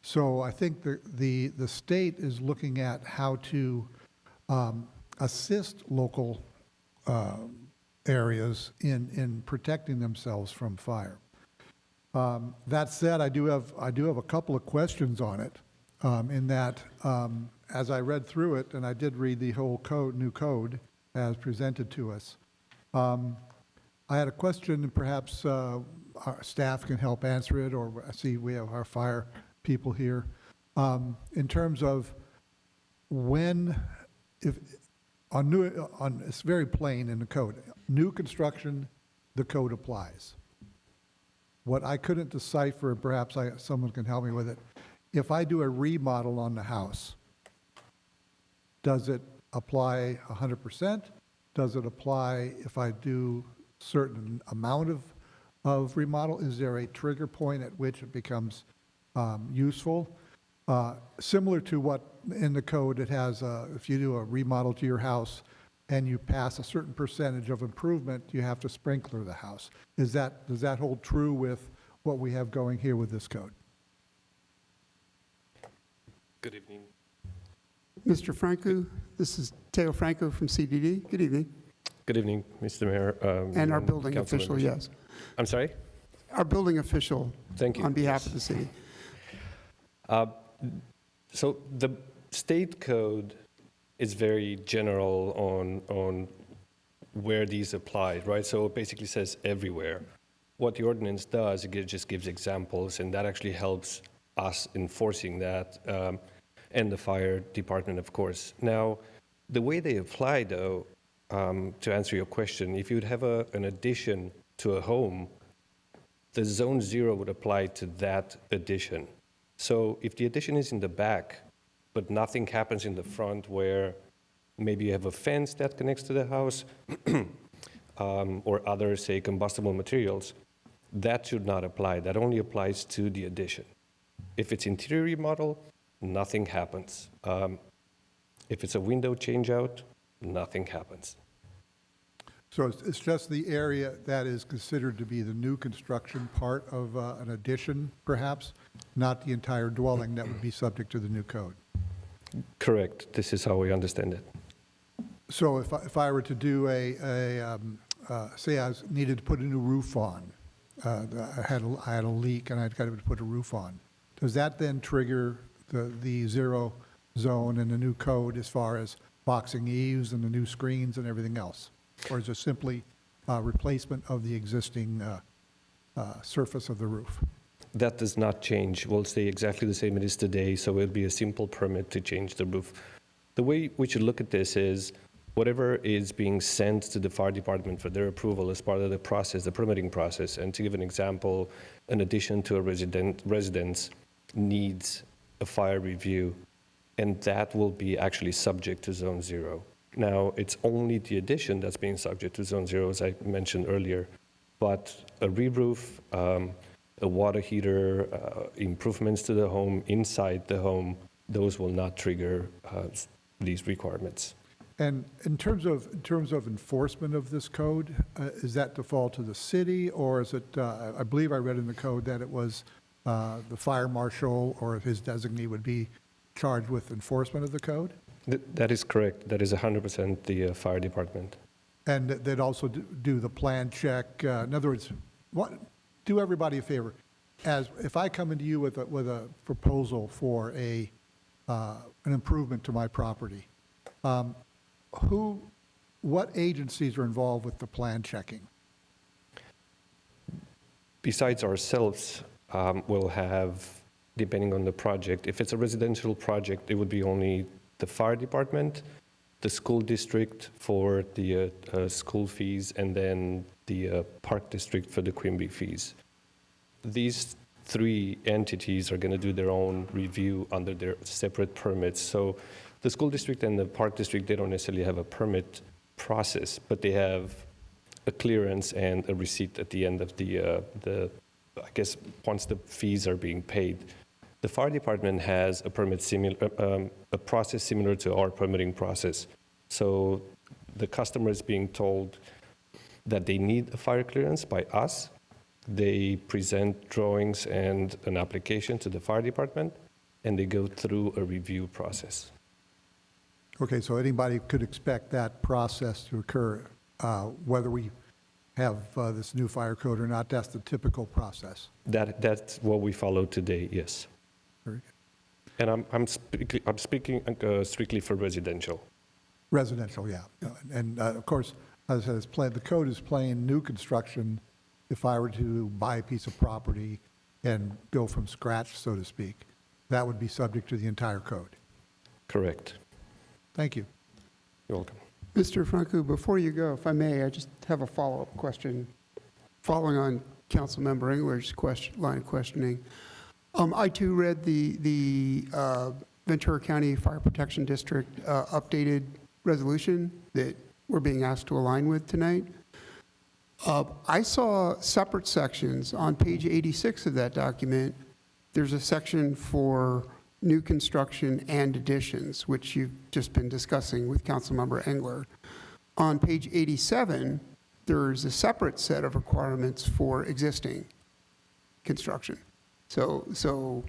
So I think the state is looking at how to assist local areas in protecting themselves from fire. That said, I do have a couple of questions on it. In that, as I read through it, and I did read the whole new code as presented to us, I had a question, and perhaps our staff can help answer it, or I see we have our fire people here, in terms of when, it's very plain in the code, new construction, the code applies. What I couldn't decipher, and perhaps someone can help me with it, if I do a remodel on the house, does it apply 100%? Does it apply if I do certain amount of remodel? Is there a trigger point at which it becomes useful? Similar to what in the code it has, if you do a remodel to your house and you pass a certain percentage of improvement, you have to sprinkler the house. Does that hold true with what we have going here with this code? Good evening. Mr. Franco, this is Teo Franco from CDD. Good evening. Good evening, Mr. Mayor. And our building council official, members. yes. I'm sorry? Our building official. Thank you. On behalf Yes. of the city. So the state code is very general on where these apply, right? So it basically says everywhere. What the ordinance does, just gives examples, and that actually helps us enforcing that, and the fire department, of course. Now, the way they apply, though, to answer your question, if you'd have an addition to a home, the zone 0 would apply to that addition. So if the addition is in the back, but nothing happens in the front where maybe you have a fence that connects to the house or other, say, combustible materials, that should not apply. That only applies to the addition. If it's interior remodel, nothing happens. If it's a window change out, nothing happens. So it's just the area that is considered to be the new construction part of an addition, perhaps, not the entire dwelling that would be subject to the new code. Correct. This is how we understand it. So if I were to do say I needed to put a new roof on, I had a leak and I'd got to put a roof on, does that then trigger the 0 zone and the new code as far as boxing eaves and the new screens and everything else? Or is it simply replacement of the existing surface of the roof? That does not change. Will stay exactly the same it is today, so it'll be a simple permit to change the roof. The way we should look at this is whatever is being sent to the fire department for their approval as part of the process, the permitting process. And to give an example, an addition to a residence needs a fire review, and that will be actually subject to Zone 0. Now, it's only the addition that's being subject to Zone 0, as I mentioned earlier, but a re-roof, a water heater, improvements to the home, inside the home, those will not trigger these requirements. And in terms of enforcement of this code, is that default to the city, or is it, I believe I read in the code that it was the fire marshal or his designee would be charged with enforcement of the code? That is correct. That is 100% the fire department. And they'd also do the plan check. In other words, do everybody a favor. As if I come into you with a proposal for an improvement to my property, what agencies are involved with the plan checking? Besides ourselves, we'll have, depending on the project, if it's a residential project, it would be only the fire department, the school district for the school fees, and then the park district for the Quimby fees. These 3 entities are going to do their own review under their separate permits. So the school district and the park district, they don't necessarily have a permit process, but they have a clearance and a receipt at the end of the I guess, once the fees are being paid. The fire department has a process similar to our permitting process. So the customer is being told that they need a fire clearance by us. They present drawings and an application to the fire department, and they go through a review process. Okay, so anybody could expect that process to occur, whether we have this new fire code or not. That's the typical process. That's what we follow today, yes. Very good. And I'm speaking strictly for residential. Residential, yeah. And of course, as I said, the code is playing new construction. If I were to buy a piece of property and go from scratch, so to speak, that would be subject to the entire code. Correct. Thank you. You're welcome. Mr. Franco, before you go, if I may, I just have a follow-up question following on Councilmember Engler's line of questioning. I too read the Ventura County Fire Protection District updated resolution that we're being asked to align with tonight. I saw separate sections on page 86 of that document. There's a section for new construction and additions, which you've just been discussing with Councilmember Engler. On page 87, there's a separate set of requirements for existing construction. So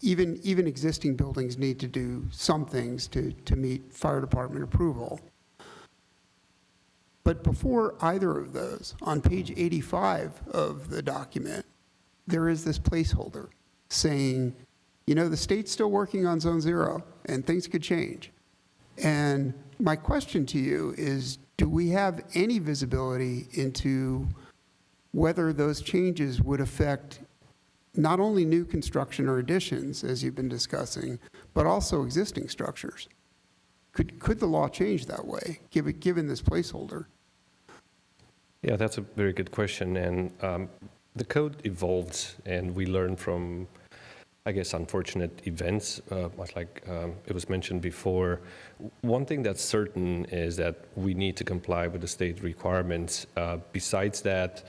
even existing buildings need to do some things to meet fire department approval. But before either of those, on page 85 of the document, there is this placeholder saying, you know, the state's still working on Zone 0, and things could change. And my question to you is, do we have any visibility into whether those changes would affect not only new construction or additions, as you've been discussing, but also existing structures? Could the law change that way, given this placeholder? Yeah, that's a very good question. And the code evolves, and we learn from, I guess, unfortunate events, like it was mentioned before. One thing that's certain is that we need to comply with the state requirements. Besides that,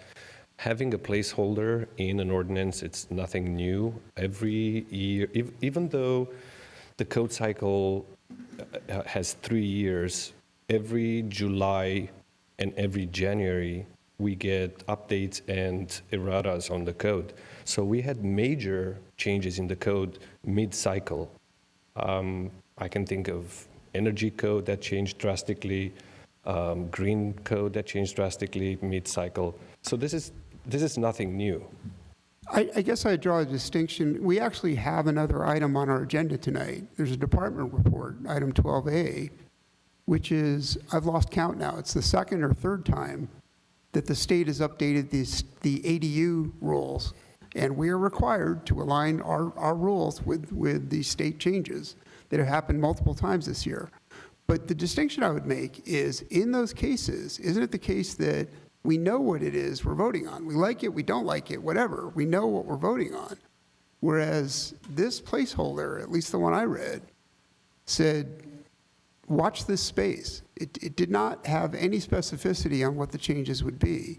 having a placeholder in an ordinance, it's nothing new. Every year, even though the code cycle has 3 years, every July and every January, we get updates and erratas on the code. So we had major changes in the code mid-cycle. I can think of energy code that changed drastically, green code that changed drastically mid-cycle. So this is nothing new. I guess I draw a distinction. We actually have another item on our agenda tonight. There's a department report, item 12A, which is, I've lost count now, it's the second or third time that the state has updated the ADU rules, and we are required to align our rules with the state changes that have happened multiple times this year. But the distinction I would make is, in those cases, isn't it the case that we know what it is we're voting on? We like it, we don't like it, whatever. We know what we're voting on. Whereas this placeholder, at least the one I read, said, watch this space. It did not have any specificity on what the changes would be.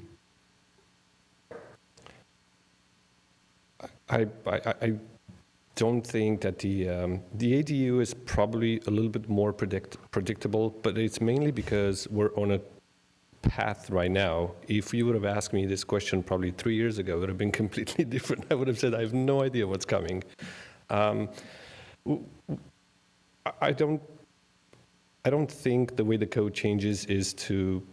I don't think that the ADU is probably a little bit more predictable, but it's mainly because we're on a path right now. If you would have asked me this question probably 3 years ago, it would have been completely different. I would have said, I have no idea what's coming. I don't think the way the code changes is to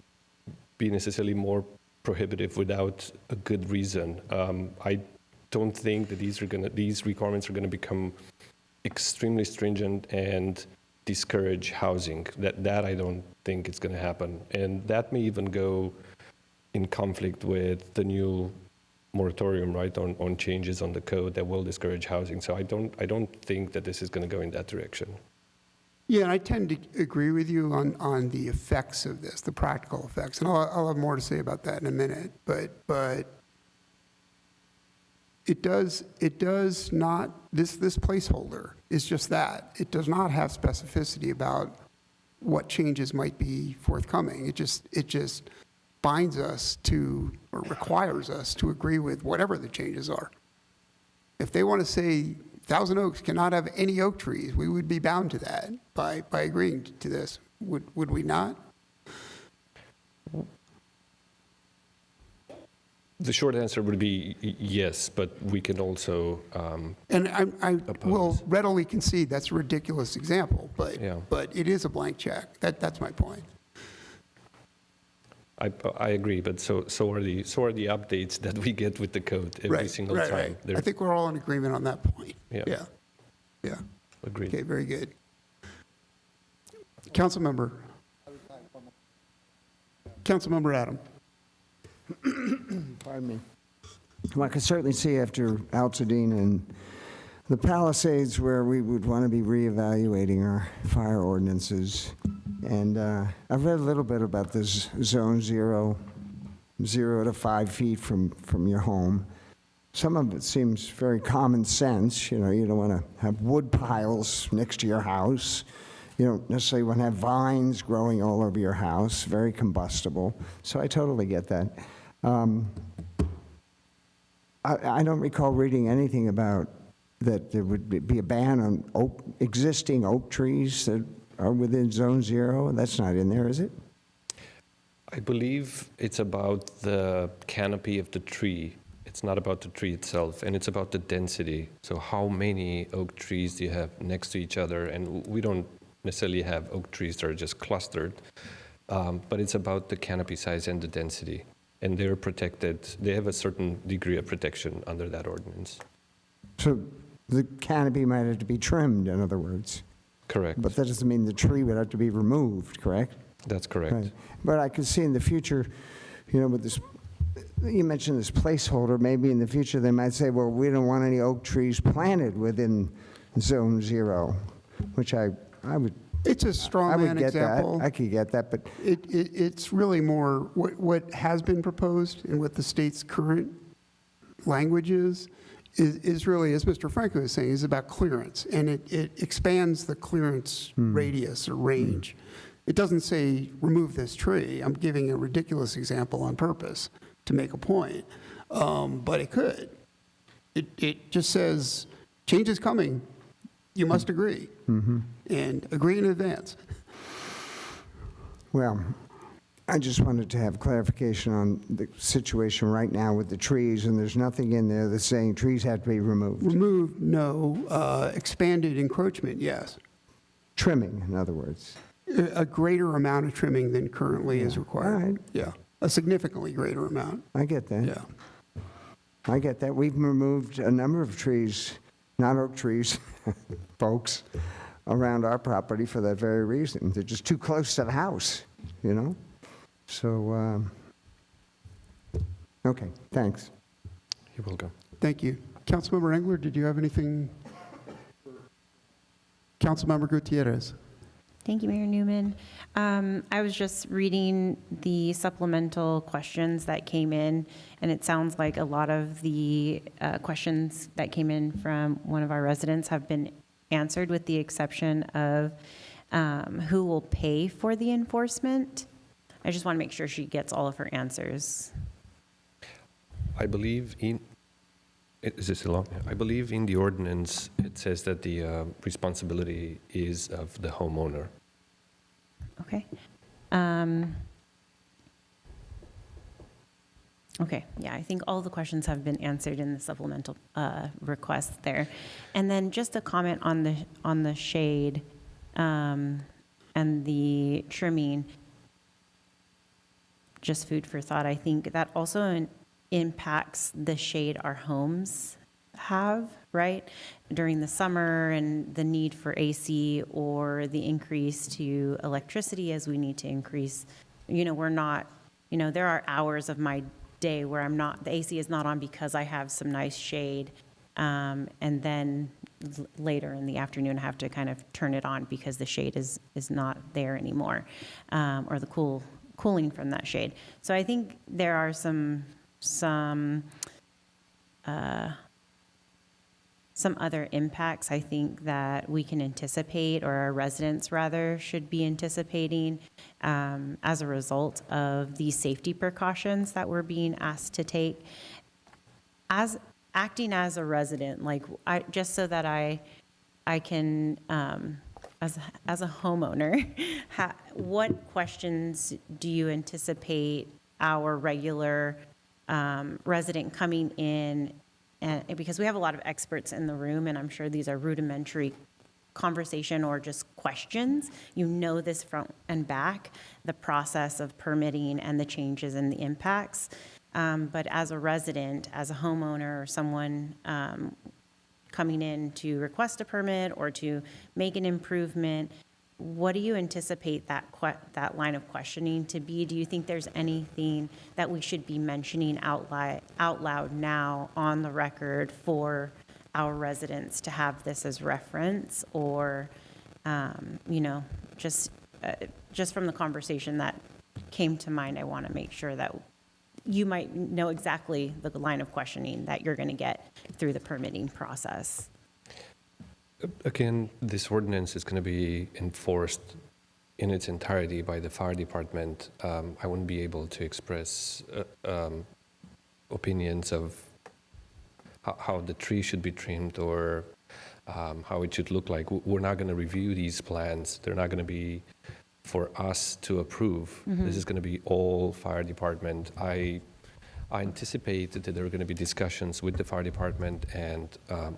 be necessarily more prohibitive without a good reason. I don't think that these requirements are going to become extremely stringent and discourage housing. That I don't think it's going to happen, and that may even go in conflict with the new moratorium, right, on changes on the code that will discourage housing. So I don't think that this is going to go in that direction. Yeah, and I tend to agree with you on the effects of this, the practical effects, and I'll have more to say about that in a minute. But it does not. This placeholder is just that. It does not have specificity about what changes might be forthcoming. It just binds us to, or requires us to agree with whatever the changes are. If they want to say Thousand Oaks cannot have any oak trees, we would be bound to that by agreeing to this. Would we not? The short answer would be yes, but we can also and I will readily concede that's a ridiculous example, but Yeah. but it is a blank check. That's my point. I agree, but so are the updates that we get with the code every single time. Right. I think we're all in agreement on that point. Yeah. Yeah. Agreed. Okay, very good. Councilmember Adam. Pardon me. Well, I can certainly see after Altadene and the Palisades where we would want to be reevaluating our fire ordinances. And I've read a little bit about this zone 0 to 5 feet from your home. Some of it seems very common sense. You know, you don't want to have wood piles next to your house. You don't necessarily want to have vines growing all over your house, very combustible. So I totally get that. I don't recall reading anything about that there would be a ban on existing oak trees that are within Zone 0. That's not in there, is it? I believe it's about the canopy of the tree. It's not about the tree itself, and it's about the density. So how many oak trees do you have next to each other? And we don't necessarily have oak trees that are just clustered. but it's about the canopy size and the density. And they're protected, they have a certain degree of protection under that ordinance. So the canopy might have to be trimmed, in other words. Correct. But that doesn't mean the tree would have to be removed, correct? That's correct. Right. But I could see in the future, you know, with this, you mentioned this placeholder, maybe in the future they might say, well, we don't want any oak trees planted within Zone 0, which I would. It's a straw I would man get example. that. I could get that, but It's really more what has been proposed and what the state's current language is really, as Mr. Franco is saying, is about clearance, and it expands the clearance radius or range. It doesn't say remove this tree. I'm giving a ridiculous example on purpose to make a point, but it could. It just says change is coming. You must agree, and agree in advance. well, I just wanted to have clarification on the situation right now with the trees, and there's nothing in there that's saying trees have to be removed. Removed, no. Expanded encroachment, yes. Trimming, in other words. A greater amount of trimming than currently is required. All right. Yeah, a significantly greater amount. I get that. Yeah. I get that. We've removed a number of trees, not oak trees, folks, around our property for that very reason. They're just too close to the house, you know? So, okay, thanks. You're welcome. Thank you. Councilmember Engler, did you have anything? Councilmember Gutierrez. Thank you, Mayor Newman. I was just reading the supplemental questions that came in, and it sounds like a lot of the questions that came in from one of our residents have been answered, with the exception of who will pay for the enforcement. I just want to make sure she gets all of her answers. I believe is this long? I believe in the ordinance, it says that the responsibility is of the homeowner. Okay. Okay, yeah, I think all the questions have been answered in the supplemental request there. And then just a comment on the shade and the trimming. Just food for thought. I think that also impacts the shade our homes have, right? During the summer, and the need for AC, or the increase to electricity as we need to increase. You know, we're not, you know, there are hours of my day where the AC is not on because I have some nice shade. And then later in the afternoon, I have to kind of turn it on because the shade is not there anymore, or the cooling from that shade. So I think there are some other impacts I think that we can anticipate, or our residents rather should be anticipating, as a result of these safety precautions that we're being asked to take. As acting as a resident, like just so that I can, as a homeowner, what questions do you anticipate our regular resident coming in? And because we have a lot of experts in the room, and I'm sure these are rudimentary conversation or just questions. You know this front and back, the process of permitting and the changes and the impacts. But as a resident, as a homeowner, or someone coming in to request a permit or to make an improvement, what do you anticipate that line of questioning to be? Do you think there's anything that we should be mentioning out loud now on the record for our residents to have this as reference? Or, just from the conversation that came to mind, I want to make sure that you might know exactly the line of questioning that you're going to get through the permitting process. Again, this ordinance is going to be enforced in its entirety by the fire department. I wouldn't be able to express opinions of how the tree should be trimmed, or how it should look like. We're not going to review these plans. They're not going to be for us to approve. Mm-hmm. This is going to be all fire department. I anticipate that there are going to be discussions with the fire department, and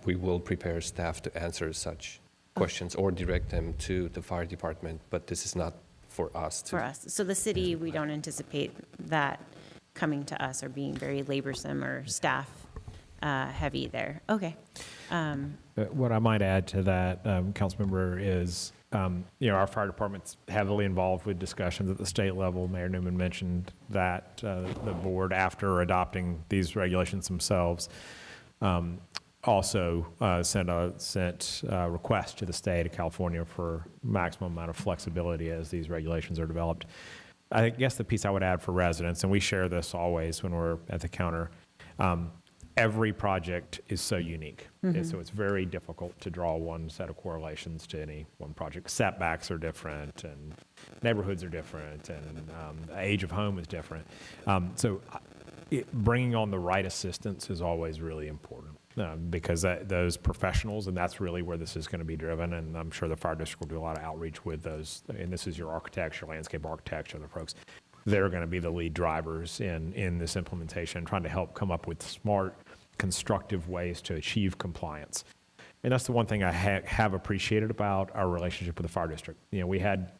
we will prepare staff to answer such questions or direct them to the fire department, but this is not for us to. For us. So the city, we don't anticipate that coming to us or being very laborsome or staff heavy there. Okay. What I might add to that, Councilmember, is our fire department's heavily involved with discussions at the state level. Mayor Newman mentioned that the board, after adopting these regulations themselves, also sent a request to the state of California for maximum amount of flexibility as these regulations are developed. I guess the piece I would add for residents, and we share this always when we're at the counter, every project is so unique. Mm-hmm. So it's very difficult to draw one set of correlations to any one project. Setbacks are different, and neighborhoods are different, and the age of home is different. Bringing on the right assistance is always really important. Because those professionals, and that's really where this is going to be driven, and I'm sure the fire district will do a lot of outreach with those, and this is your architects, your landscape architects, other folks. They're going to be the lead drivers in this implementation, trying to help come up with smart, constructive ways to achieve compliance. And that's the one thing I have appreciated about our relationship with the fire district. We had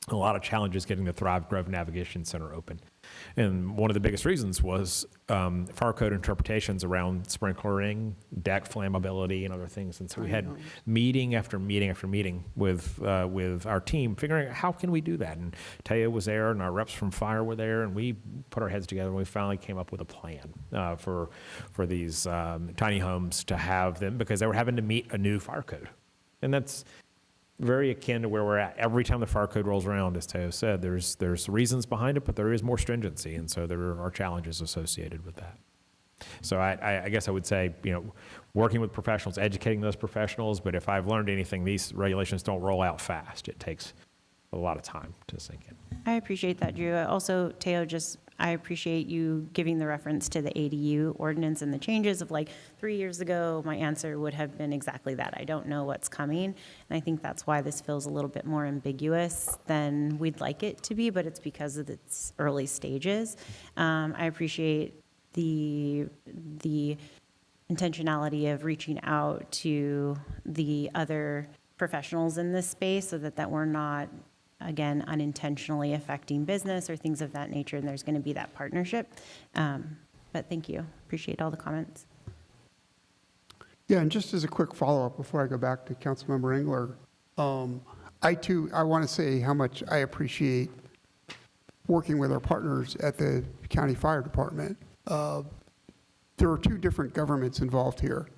a lot of challenges getting the Thrive Grove Navigation Center open. And one of the biggest reasons was fire code interpretations around sprinklering, deck flammability, and other things. And so we had meeting after meeting after meeting with our team, figuring out how can we do that. And Taya was there, and our reps from fire were there, and we put our heads together, and we finally came up with a plan for these tiny homes to have them, because they were having to meet a new fire code. And that's very akin to where we're at. Every time the fire code rolls around, as Teo said, there's reasons behind it, but there is more stringency, and so there are challenges associated with that. So I guess I would say, working with professionals, educating those professionals, but if I've learned anything, these regulations don't roll out fast. It takes a lot of time to sink in. I appreciate that, Drew. Also, Teo, I appreciate you giving the reference to the ADU ordinance and the changes of 3 years ago. My answer would have been exactly that. I don't know what's coming. And I think that's why this feels a little bit more ambiguous than we'd like it to be, but it's because of its early stages. I appreciate the intentionality of reaching out to the other professionals in this space so that we're not, again, unintentionally affecting business or things of that nature, and there's going to be that partnership. But thank you. Appreciate all the comments. Yeah, and just as a quick follow-up before I go back to Councilmember Engler, I want to say how much I appreciate working with our partners at the county fire department. There are two different governments involved here.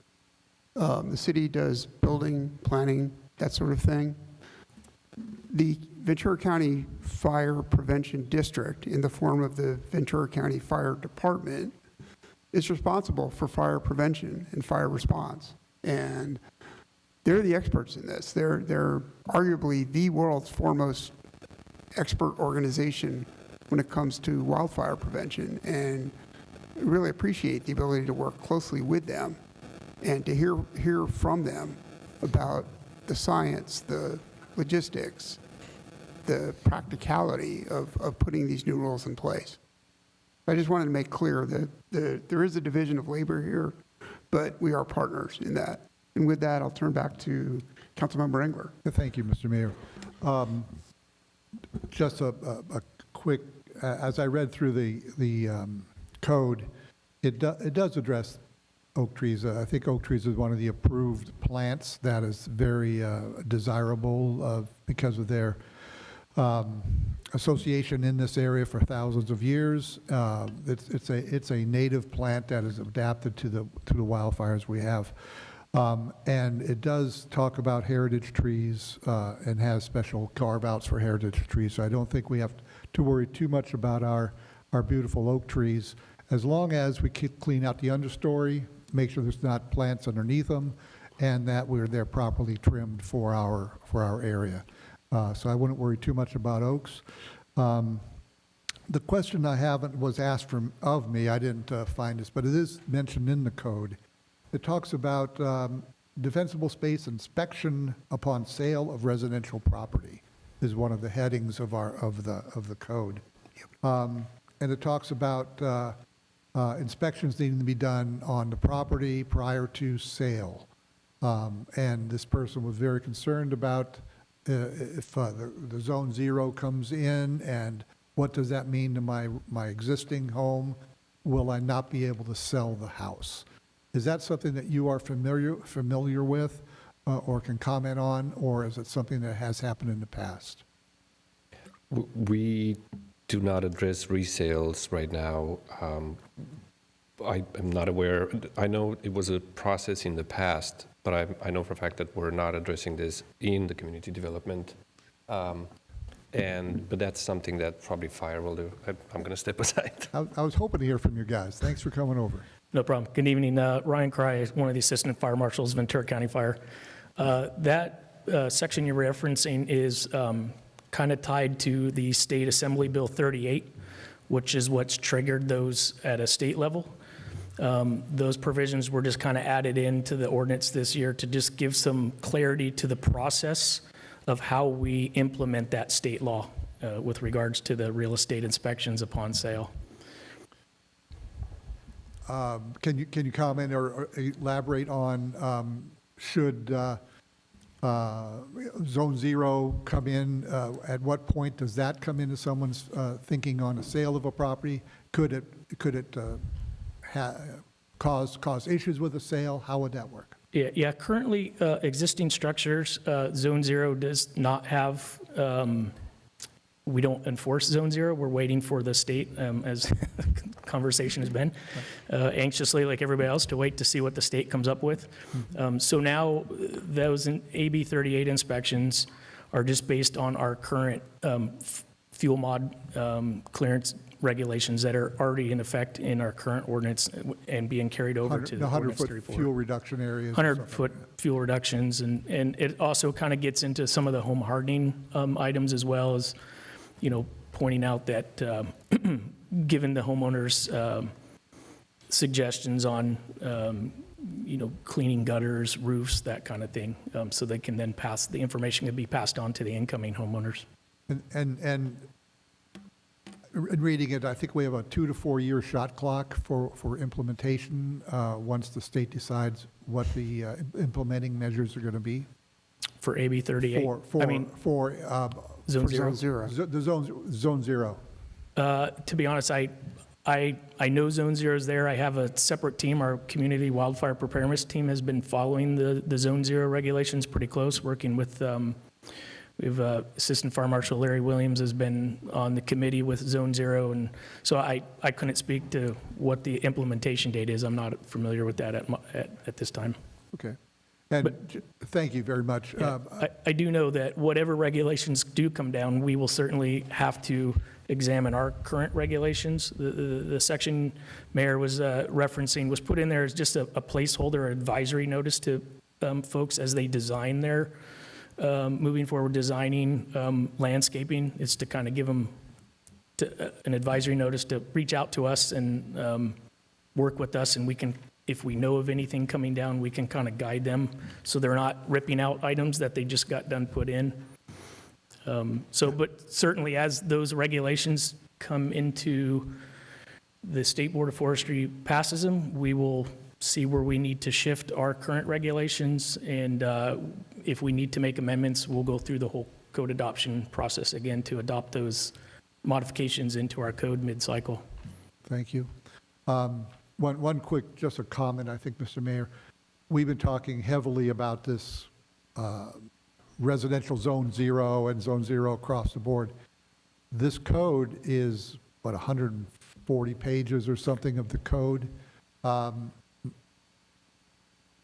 The city does building, planning, that sort of thing. The Ventura County Fire Prevention District, in the form of the Ventura County Fire Department, is responsible for fire prevention and fire response. And they're the experts in this. They're arguably the world's foremost expert organization when it comes to wildfire prevention, and really appreciate the ability to work closely with them and to hear from them about the science, the logistics, the practicality of putting these new rules in place. I just wanted to make clear that there is a division of labor here, but we are partners in that. And with that, I'll turn back to Councilmember Engler. Thank you, Mr. Mayor. Just a quick, as I read through the code, it does address oak trees. I think oak trees is one of the approved plants that is very desirable because of their association in this area for thousands of years. It's a native plant that is adapted to the wildfires we have. And it does talk about heritage trees and has special carve-outs for heritage trees. So I don't think we have to worry too much about our beautiful oak trees, as long as we clean out the understory, make sure there's not plants underneath them, and that they're properly trimmed for our area. So I wouldn't worry too much about oaks. The question I haven't was asked of me. I didn't find this, but it is mentioned in the code. It talks about defensible space inspection upon sale of residential property is one of the headings of the code. And it talks about inspections needing to be done on the property prior to sale. And this person was very concerned about if the Zone Zero comes in, and what does that mean to my existing home? Will I not be able to sell the house? Is that something that you are familiar with or can comment on, or is it something that has happened in the past? We do not address resales right now. I am not aware. I know it was a process in the past, but I know for a fact that we're not addressing this in the community development. But that's something that probably fire will do. I'm going to step aside. I was hoping to hear from you guys. Thanks for coming over. No problem. Good evening. Ryan Cry, one of the assistant fire marshals, Ventura County Fire. That section you're referencing is kind of tied to the State Assembly Bill 38, which is what's triggered those at a state level. Those provisions were just kind of added into the ordinance this year to just give some clarity to the process of how we implement that state law with regards to the real estate inspections upon sale. Can you comment or elaborate on should Zone Zero come in? At what point does that come into someone's thinking on a sale of a property? Could it cause issues with the sale? How would that work? Yeah. Currently, existing structures, Zone Zero does not have. We don't enforce Zone Zero. We're waiting for the state, as conversation has been, anxiously, like everybody else, to wait to see what the state comes up with. So now those AB 38 inspections are just based on our current fuel mod clearance regulations that are already in effect in our current ordinance and being carried over to the ordinance 100-foot 34. fuel reduction areas. 100-foot fuel reductions, and it also kind of gets into some of the home hardening items, as well as, pointing out that given the homeowners' suggestions on, cleaning gutters, roofs, that kind of thing, so they can then the information can be passed on to the incoming homeowners. And in reading it, I think we have a 2 to 4 year shot clock for implementation once the state decides what the implementing measures are going to be. For AB 38? For Zone Zero? The Zone Zero. To be honest, I know Zone Zero is there. I have a separate team. Our community wildfire preparedness team has been following the Zone Zero regulations pretty close, working with, we have Assistant Fire Marshal Larry Williams has been on the committee with Zone Zero, and so I couldn't speak to what the implementation date is. I'm not familiar with that at this time. Okay. And thank you very much. Yeah, I do know that whatever regulations do come down, we will certainly have to examine our current regulations. The section Mayor was referencing was put in there as just a placeholder, advisory notice to folks as they design their moving forward designing landscaping. It's to kind of give them an advisory notice to reach out to us and work with us, and we can, if we know of anything coming down, we can kind of guide them so they're not ripping out items that they just got done put in. But certainly as those regulations come into the State Board of Forestry passes them, we will see where we need to shift our current regulations, and if we need to make amendments, we'll go through the whole code adoption process again to adopt those modifications into our code mid-cycle. Thank you. One quick, just a comment, I think, Mr. Mayor. We've been talking heavily about this residential Zone Zero and Zone Zero across the board. This code is, 140 pages or something of the code.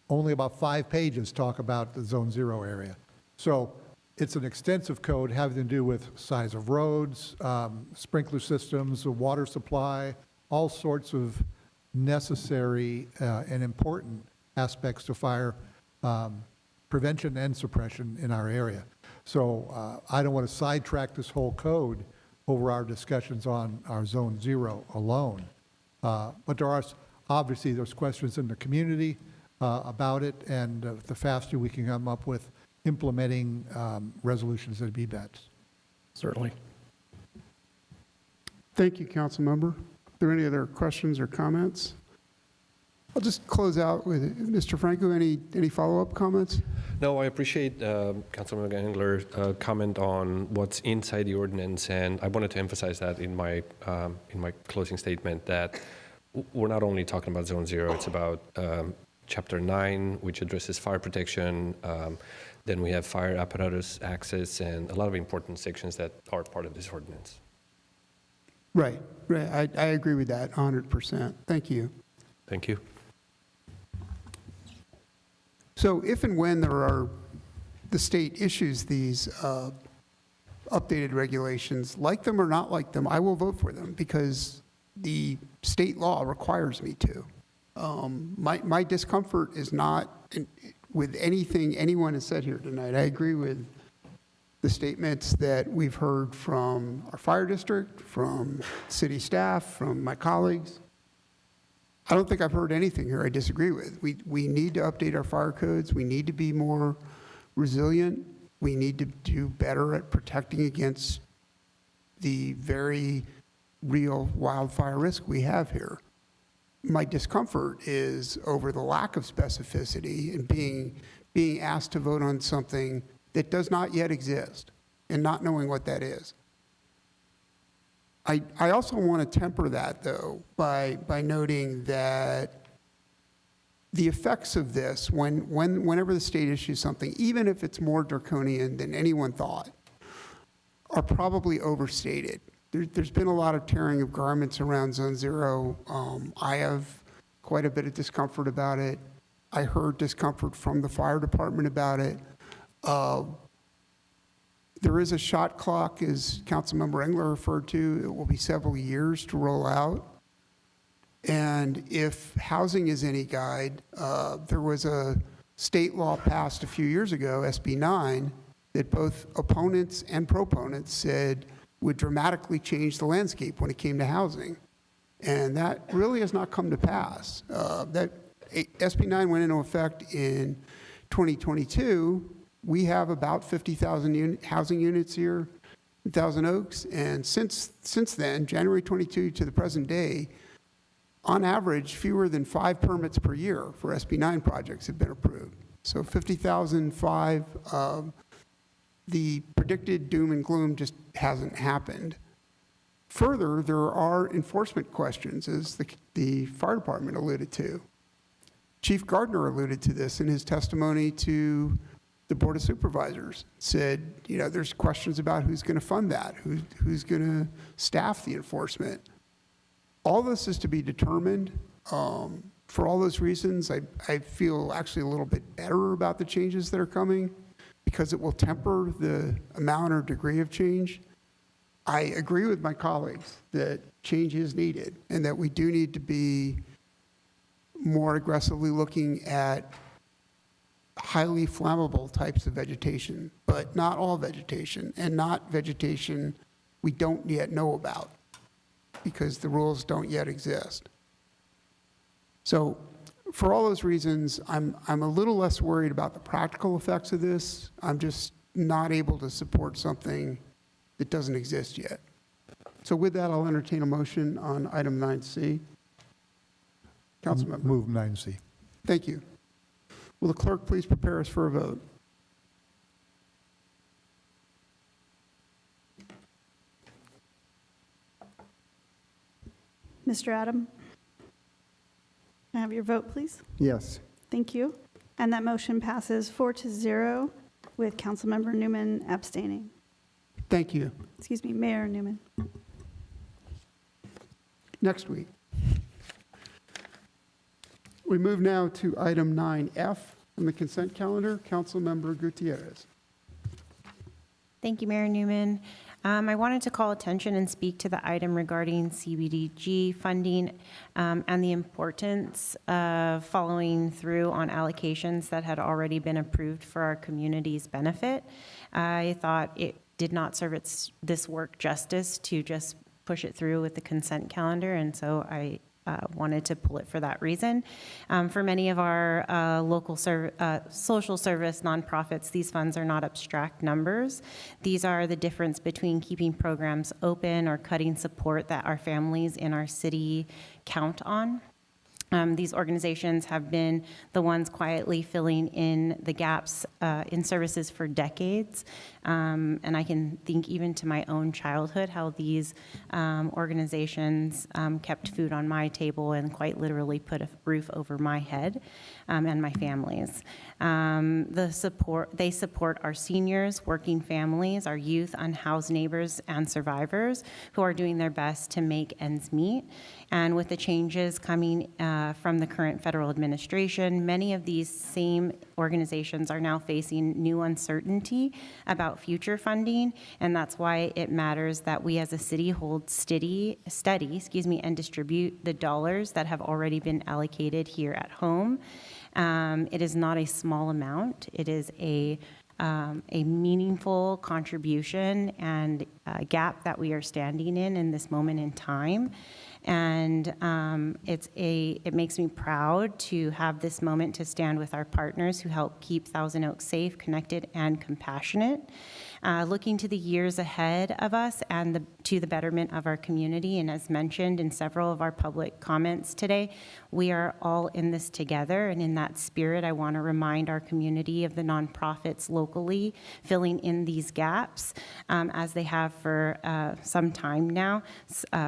Only about 5 pages talk about the Zone Zero area. So it's an extensive code having to do with size of roads, sprinkler systems, the water supply, all sorts of necessary and important aspects to fire prevention and suppression in our area. So I don't want to sidetrack this whole code over our discussions on our Zone Zero alone. But there are, obviously, there's questions in the community about it, and the faster we can come up with implementing resolutions, that'd be best. Certainly. Thank you, Council Member. Are there any other questions or comments? I'll just close out with Mr. Franco. Any follow-up comments? No, I appreciate Councilmember Engler's comment on what's inside the ordinance, and I wanted to emphasize that in my closing statement, that we're not only talking about Zone 0, it's about Chapter 9, which addresses fire protection. Then we have fire apparatus access and a lot of important sections that are part of this ordinance. Right. I agree with that 100%. Thank you. Thank you. So if and when the state issues these updated regulations, like them or not like them, I will vote for them because the state law requires me to. My discomfort is not with anything anyone has said here tonight. I agree with the statements that we've heard from our fire district, from city staff, from my colleagues. I don't think I've heard anything here I disagree with. We need to update our fire codes. We need to be more resilient. We need to do better at protecting against the very real wildfire risk we have here. My discomfort is over the lack of specificity and being asked to vote on something that does not yet exist and not knowing what that is. I also want to temper that, though, by noting that the effects of this, whenever the state issues something, even if it's more draconian than anyone thought, are probably overstated. There's been a lot of tearing of garments around Zone 0. I have quite a bit of discomfort about it. I heard discomfort from the fire department about it. There is a shot clock, as Councilmember Engler referred to. It will be several years to roll out. And if housing is any guide, there was a state law passed a few years ago, SB 9, that both opponents and proponents said would dramatically change the landscape when it came to housing. And that really has not come to pass. SB 9 went into effect in 2022. We have about 50,000 housing units here in Thousand Oaks. And since then, January 22 to the present day, on average, fewer than 5 permits per year for SB 9 projects have been approved. So 50,005, the predicted doom and gloom just hasn't happened. Further, there are enforcement questions, as the fire department alluded to. Chief Gardner alluded to this in his testimony to the Board of Supervisors, said, there's questions about who's going to fund that, who's going to staff the enforcement. All this is to be determined. For all those reasons, I feel actually a little bit better about the changes that are coming because it will temper the amount or degree of change. I agree with my colleagues that change is needed and that we do need to be more aggressively looking at highly flammable types of vegetation, but not all vegetation, and not vegetation we don't yet know about because the rules don't yet exist. So for all those reasons, I'm a little less worried about the practical effects of this. I'm just not able to support something that doesn't exist yet. So with that, I'll entertain a motion on item 9C. Councilmember. Move 9C. Thank you. Will the clerk please prepare us for a vote? Mr. Adam? Can I have your vote, please? Yes. Thank you. And that motion passes 4-0 with Councilmember Newman abstaining. Thank you. Excuse me, Mayor Newman. Next week. We move now to item 9F on the consent calendar. Councilmember Gutierrez. Thank you, Mayor Newman. I wanted to call attention and speak to the item regarding CBDG funding and the importance of following through on allocations that had already been approved for our community's benefit. I thought it did not serve this work justice to just push it through with the consent calendar, and so I wanted to pull it for that reason. For many of our local social service nonprofits, these funds are not abstract numbers. These are the difference between keeping programs open or cutting support that our families in our city count on. These organizations have been the ones quietly filling in the gaps in services for decades. And I can think even to my own childhood how these organizations kept food on my table and quite literally put a roof over my head and my family's. They support our seniors, working families, our youth, unhoused neighbors, and survivors who are doing their best to make ends meet. And with the changes coming from the current federal administration, many of these same organizations are now facing new uncertainty about future funding, and that's why it matters that we as a city hold steady, and distribute the dollars that have already been allocated here at home. It is not a small amount. It is a meaningful contribution and gap that we are standing in this moment in time. And it makes me proud to have this moment to stand with our partners who help keep Thousand Oaks safe, connected, and compassionate. Looking to the years ahead of us and to the betterment of our community, and as mentioned in several of our public comments today, we are all in this together, and in that spirit, I want to remind our community of the nonprofits locally filling in these gaps, as they have for some time now,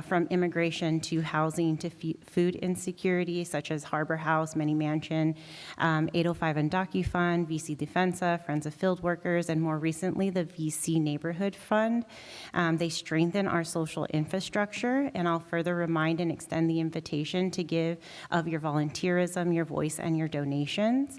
from immigration to housing to food insecurity, such as Harbor House, Many Mansion, 805 and DocuFund, VC Defensa, Friends of Field Workers, and more recently, the VC Neighborhood Fund. They strengthen our social infrastructure, and I'll further remind and extend the invitation to give of your volunteerism, your voice, and your donations.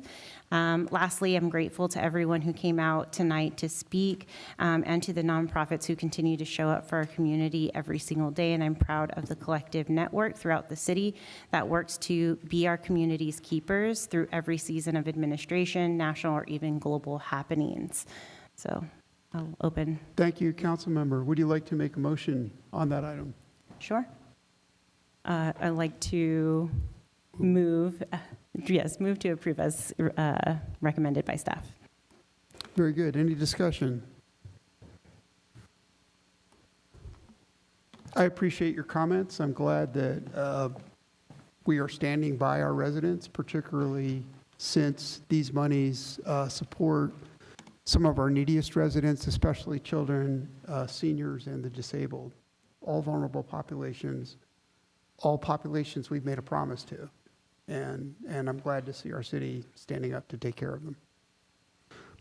Lastly, I'm grateful to everyone who came out tonight to speak, and to the nonprofits who continue to show up for our community every single day, and I'm proud of the collective network throughout the city that works to be our community's keepers through every season of administration, national, or even global happenings. So I'll open. Thank you, council member. Would you like to make a motion on that item? Sure. I'd like to move to approve as recommended by staff. Very good. Any discussion? I appreciate your comments. I'm glad that we are standing by our residents, particularly since these monies support some of our neediest residents, especially children, seniors, and the disabled, all vulnerable populations, all populations we've made a promise to. And I'm glad to see our city standing up to take care of them.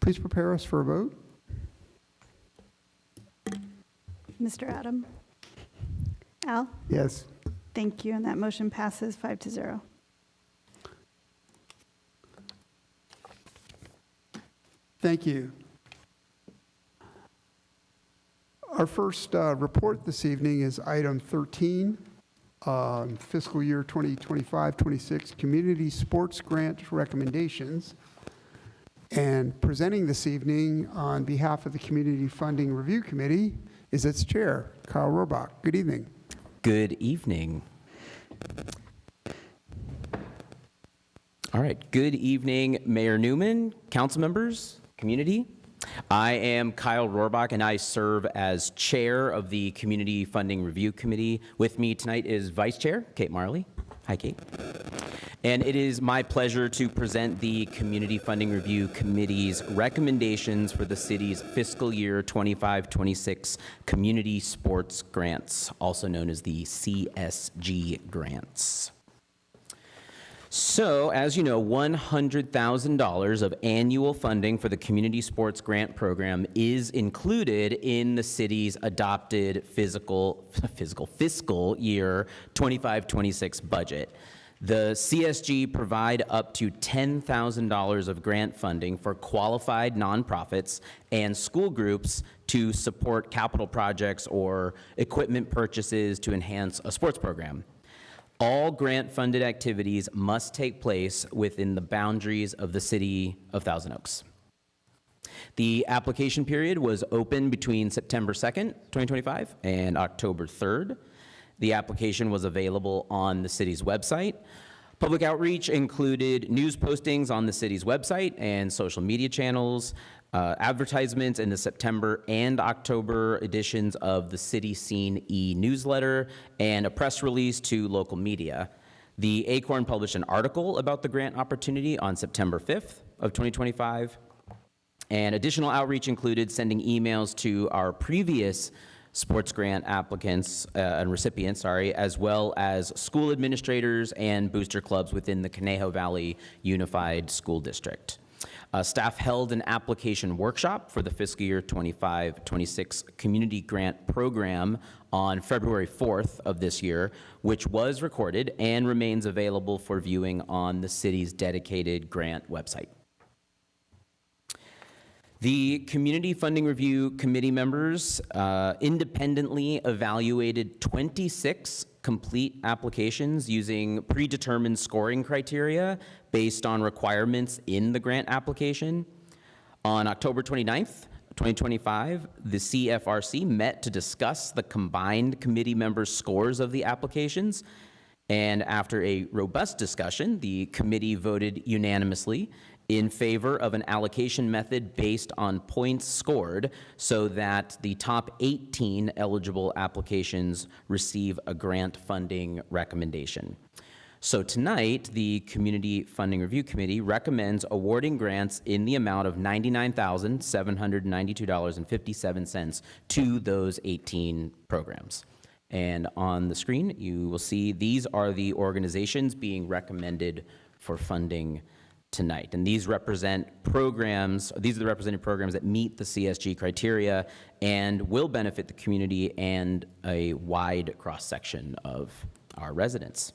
Please prepare us for a vote. Mr. Adam? Al? Yes. Thank you, and that motion passes 5-0. Thank you. Our first report this evening is item 13, fiscal year 2025-26 Community Sports Grant Recommendations. And presenting this evening on behalf of the Community Funding Review Committee is its chair, Kyle Rohrbach. Good evening. Good evening. All right. Good evening, Mayor Newman, council members, community. I am Kyle Rohrbach, and I serve as chair of the Community Funding Review Committee. With me tonight is Vice Chair Kate Marley. Hi, Kate. And it is my pleasure to present the Community Funding Review Committee's recommendations for the city's fiscal year 25-26 Community Sports Grants, also known as the CSG grants. So, as you know, $100,000 of annual funding for the Community Sports Grant Program is included in the city's adopted fiscal year 25-26 budget. The CSG provide up to $10,000 of grant funding for qualified nonprofits and school groups to support capital projects or equipment purchases to enhance a sports program. All grant-funded activities must take place within the boundaries of the city of Thousand Oaks. The application period was open between September 2nd, 2025 and October 3rd. The application was available on the city's website. Public outreach included news postings on the city's website and social media channels, advertisements in the September and October editions of the City Scene e-newsletter, and a press release to local media. The Acorn published an article about the grant opportunity on September 5th of 2025. And additional outreach included sending emails to our previous sports grant applicants and recipients, as well as school administrators and booster clubs within the Conejo Valley Unified School District. Staff held an application workshop for the fiscal year 25-26 community grant program on February 4th of this year, which was recorded and remains available for viewing on the city's dedicated grant website. The Community Funding Review Committee members independently evaluated 26 complete applications using predetermined scoring criteria based on requirements in the grant application. On October 29th, 2025, the CFRC met to discuss the combined committee members' scores of the applications. And after a robust discussion, the committee voted unanimously in favor of an allocation method based on points scored so that the top 18 eligible applications receive a grant funding recommendation. So tonight, the Community Funding Review Committee recommends awarding grants in the amount of $99,792.57 to those 18 programs. And on the screen, you will see these are the organizations being recommended for funding tonight. And these represent programs, these are the represented programs that meet the CSG criteria and will benefit the community and a wide cross-section of our residents.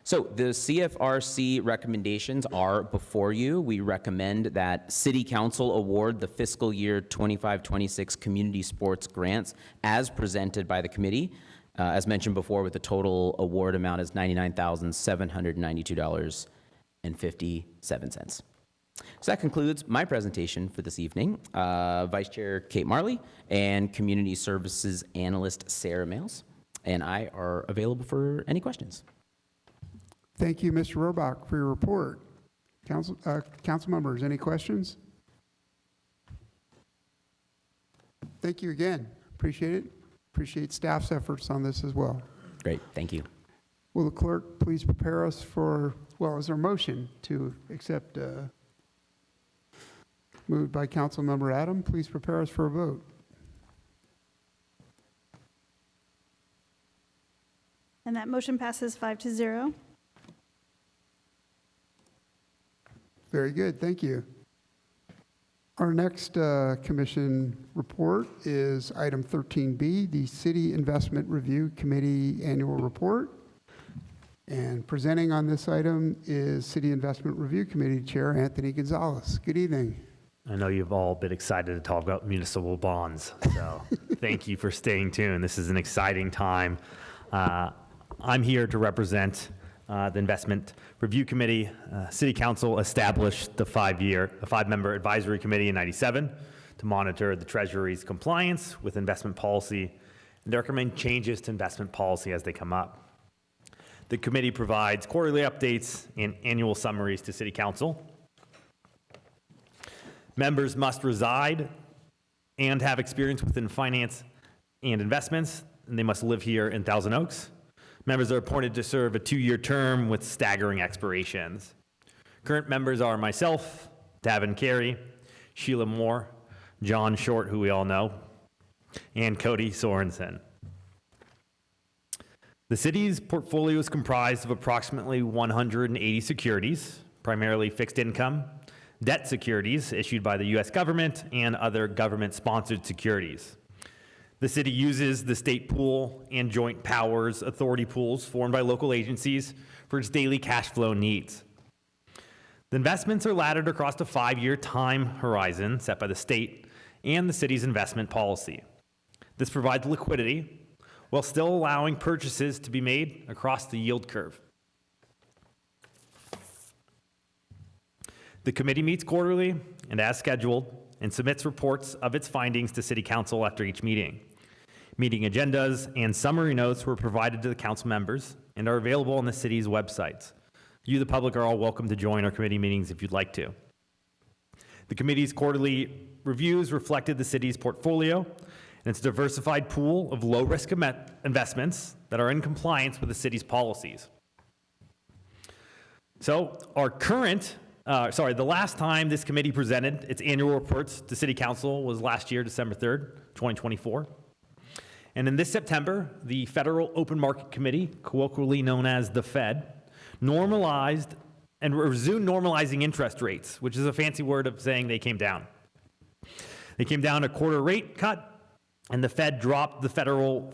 So the CFRC recommendations are before you. We recommend that City Council award the fiscal year 25-26 community sports grants as presented by the committee. As mentioned before, with the total award amount is $99,792.57. So that concludes my presentation for this evening. Vice Chair Kate Marley and Community Services Analyst Sarah Males and I are available for any questions. Thank you, Mr. Rohrbach, for your report. Council members, any questions? Thank you again. Appreciate it. Appreciate staff's efforts on this as well. Great, thank you. Will the clerk please prepare us for, well, is there a motion to accept, moved by Councilmember Adam, please prepare us for a vote. And that motion passes 5-0. Very good, thank you. Our next commission report is item 13B, the City Investment Review Committee Annual Report. And presenting on this item is City Investment Review Committee Chair Anthony Gonzalez. Good evening. I know you've all been excited to talk about municipal bonds, so thank you for staying tuned. This is an exciting time. I'm here to represent the Investment Review Committee. City Council established the five-member advisory committee in '97 to monitor the Treasury's compliance with investment policy and to recommend changes to investment policy as they come up. The committee provides quarterly updates and annual summaries to City Council. Members must reside and have experience within finance and investments, and they must live here in Thousand Oaks. Members are appointed to serve a 2-year term with staggering expirations. Current members are myself, Davin Carey, Sheila Moore, John Short, who we all know, and Cody Sorensen. The city's portfolio is comprised of approximately 180 securities, primarily fixed income, debt securities issued by the U.S. government, and other government-sponsored securities. The city uses the state pool and joint powers authority pools formed by local agencies for its daily cash flow needs. The investments are laddered across a 5-year time horizon set by the state and the city's investment policy. This provides liquidity while still allowing purchases to be made across the yield curve. The committee meets quarterly and as scheduled and submits reports of its findings to City Council after each meeting. Meeting agendas and summary notes were provided to the council members and are available on the city's websites. You, the public, are all welcome to join our committee meetings if you'd like to. The committee's quarterly reviews reflected the city's portfolio and its diversified pool of low-risk investments that are in compliance with the city's policies. So the last time this committee presented its annual reports to City Council was last year, December 3rd, 2024. And in this September, the Federal Open Market Committee, colloquially known as the Fed, normalized and resumed normalizing interest rates, which is a fancy word of saying they came down. They came down a quarter rate cut, and the Fed dropped the federal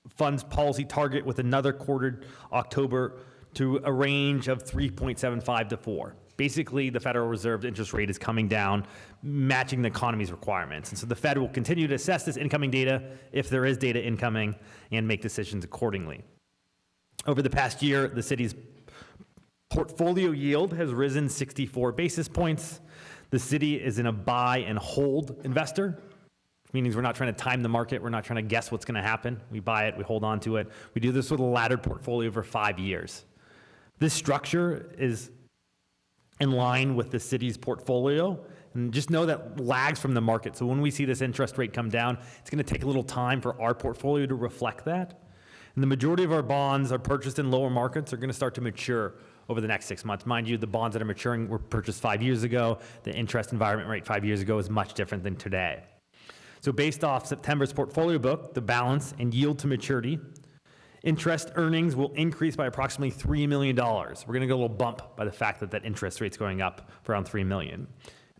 funds policy target with another quarter October to a range of 3.75 to 4. Basically, the Federal Reserve's interest rate is coming down, matching the economy's requirements. And so the Fed will continue to assess this incoming data, if there is data incoming, and make decisions accordingly. Over the past year, the city's portfolio yield has risen 64 basis points. The city is in a buy and hold investor, meaning we're not trying to time the market. We're not trying to guess what's going to happen. We buy it, we hold on to it. We do this with a laddered portfolio over 5 years. This structure is in line with the city's portfolio, and just know that lags from the market. So when we see this interest rate come down, it's going to take a little time for our portfolio to reflect that. And the majority of our bonds are purchased in lower markets are going to start to mature over the next 6 months. Mind you, the bonds that are maturing were purchased 5 years ago. The interest environment rate 5 years ago is much different than today. So based off September's portfolio book, the balance and yield to maturity, interest earnings will increase by approximately $3 million. We're going to get a little bump by the fact that that interest rate's going up for around $3 million.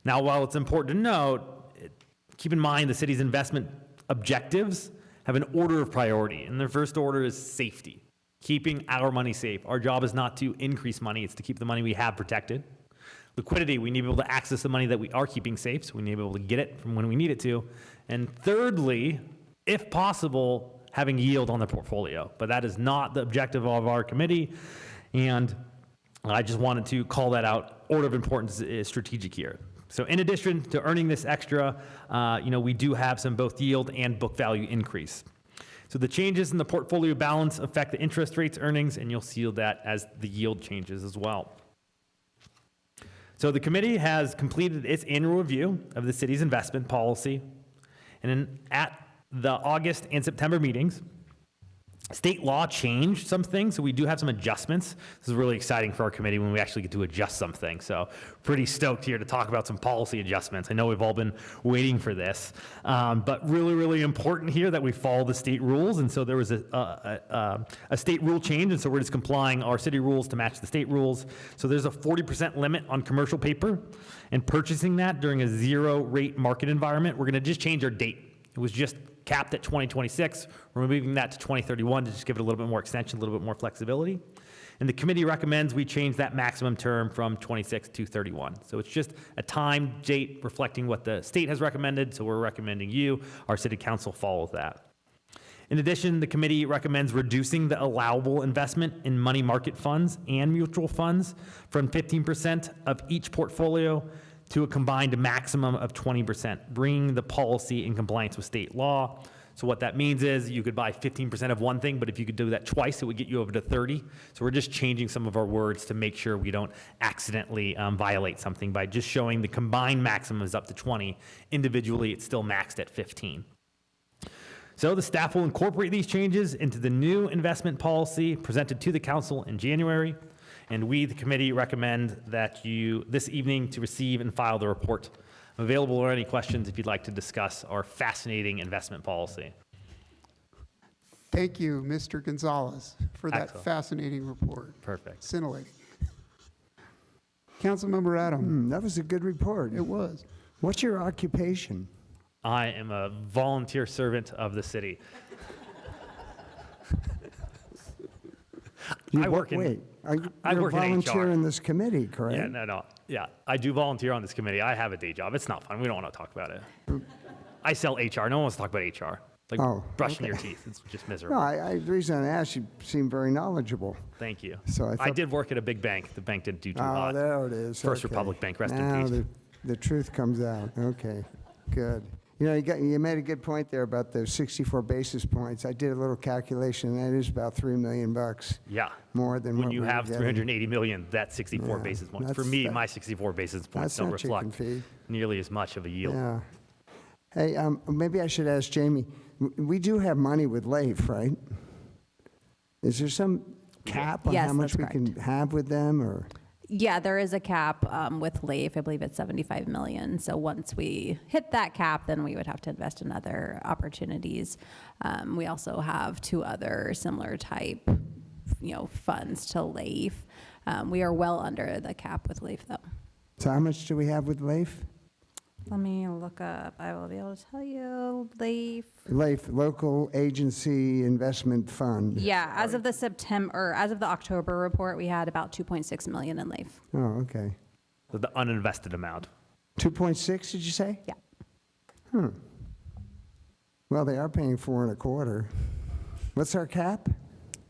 Now, while it's important to note, keep in mind the city's investment objectives have an order of priority, and the first order is safety, keeping our money safe. Our job is not to increase money, it's to keep the money we have protected. Liquidity, we need to be able to access the money that we are keeping safe, so we need to be able to get it from when we need it to. And thirdly, if possible, having yield on the portfolio. But that is not the objective of our committee, and I just wanted to call that out. Order of importance is strategic here. So in addition to earning this extra, we do have some both yield and book value increase. So the changes in the portfolio balance affect the interest rates earnings, and you'll see that as the yield changes as well. So the committee has completed its annual review of the city's investment policy, and at the August and September meetings, state law changed some things, so we do have some adjustments. This is really exciting for our committee when we actually get to adjust something. So pretty stoked here to talk about some policy adjustments. I know we've all been waiting for this, but really, really important here that we follow the state rules. And so there was a state rule change, and so we're just complying our city rules to match the state rules. So there's a 40% limit on commercial paper, and purchasing that during a zero rate market environment. We're going to just change our date. It was just capped at 2026. We're moving that to 2031 to just give it a little bit more extension, a little bit more flexibility. And the committee recommends we change that maximum term from 26 to 31. So it's just a time date reflecting what the state has recommended. So we're recommending you, our city council, follow that. In addition, the committee recommends reducing the allowable investment in money market funds and mutual funds from 15% of each portfolio to a combined maximum of 20%, bringing the policy in compliance with state law. So what that means is you could buy 15% of one thing, but if you could do that twice, it would get you over to 30. So we're just changing some of our words to make sure we don't accidentally violate something by just showing the combined maximum is up to 20. Individually, it's still maxed at 15. So the staff will incorporate these changes into the new investment policy presented to the council in January. And we, the committee, recommend that you, this evening, to receive and file the report. I'm available for any questions if you'd like to discuss our fascinating investment policy. Thank you, Mr. Gonzalez, for that Excellent. fascinating report. Perfect. Scintillating. Councilmember Adam. That was a good report. It was. What's your occupation? I am a volunteer servant of the city. I work in. Wait, you're I a work in volunteer HR. in this committee, correct? Yeah, no. Yeah, I do volunteer on this committee. I have a day job. It's not fun. We don't want to talk about it. I sell HR. No one wants to talk about HR. Like brushing your teeth. It's just miserable. No, the reason I asked, you seem very knowledgeable. Thank you. So I did work at a big bank. The bank didn't do too Oh, hot. there it is. First Okay. Republic Bank, rest Now in peace. The truth comes out. Okay, good. You made a good point there about those 64 basis points. I did a little calculation, and that is about $3 million Yeah. more than When what you we're have getting. 380 million, that's 64 Yeah, basis points. For that's- me, that- my 64 basis points that's don't not chicken reflect feed. nearly as much of a yield. Yeah. Hey, maybe I should ask Jamie. We do have money with LAIF, right? Is there some cap on Yes, how much that's we can have with them, or? Yeah, there is a cap with LAIF. I believe it's 75 million. So once we hit that cap, then we would have to invest in other opportunities. We also have 2 other similar type, funds to LAIF. We are well under the cap with LAIF, though. So how much do we have with LAIF? Let me look up. I will be able to tell you. LAIF. LAIF, Local Agency Investment Fund. Yeah, as of the October report, we had about 2.6 million in LAIF. Oh, okay. So the uninvested amount. 2.6, did you say? Yeah. Well, they are paying 4.25. What's our cap?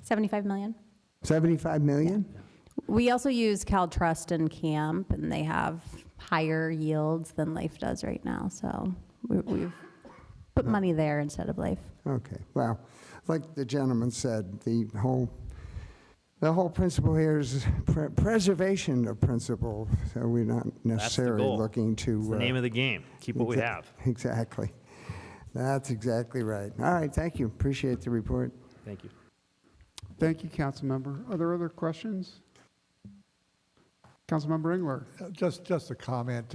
75 million. 75 million? We also use CalTrust and CAMP, and they have higher yields than LAIF does right now. So we've put money there instead of LAIF. Okay. Well, like the gentleman said, the whole principle here is preservation of principle. So we're not necessarily goal. looking to. It's the name of the game. Keep what we have. Exactly. That's exactly right. All right. Thank you. Appreciate the report. Thank you. Thank you, Councilmember. Are there other questions? Councilmember Engler. Just a comment.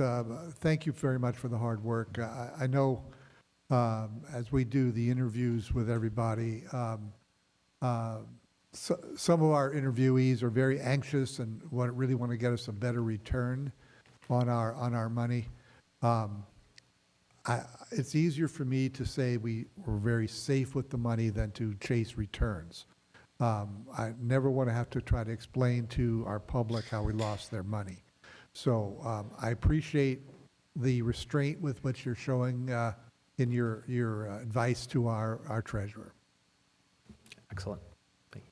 Thank you very much for the hard work. I know as we do the interviews with everybody, some of our interviewees are very anxious and really want to get us a better return on our money. It's easier for me to say we're very safe with the money than to chase returns. I never want to have to try to explain to our public how we lost their money. So I appreciate the restraint with which you're showing in your advice to our treasurer. Excellent. Thank you.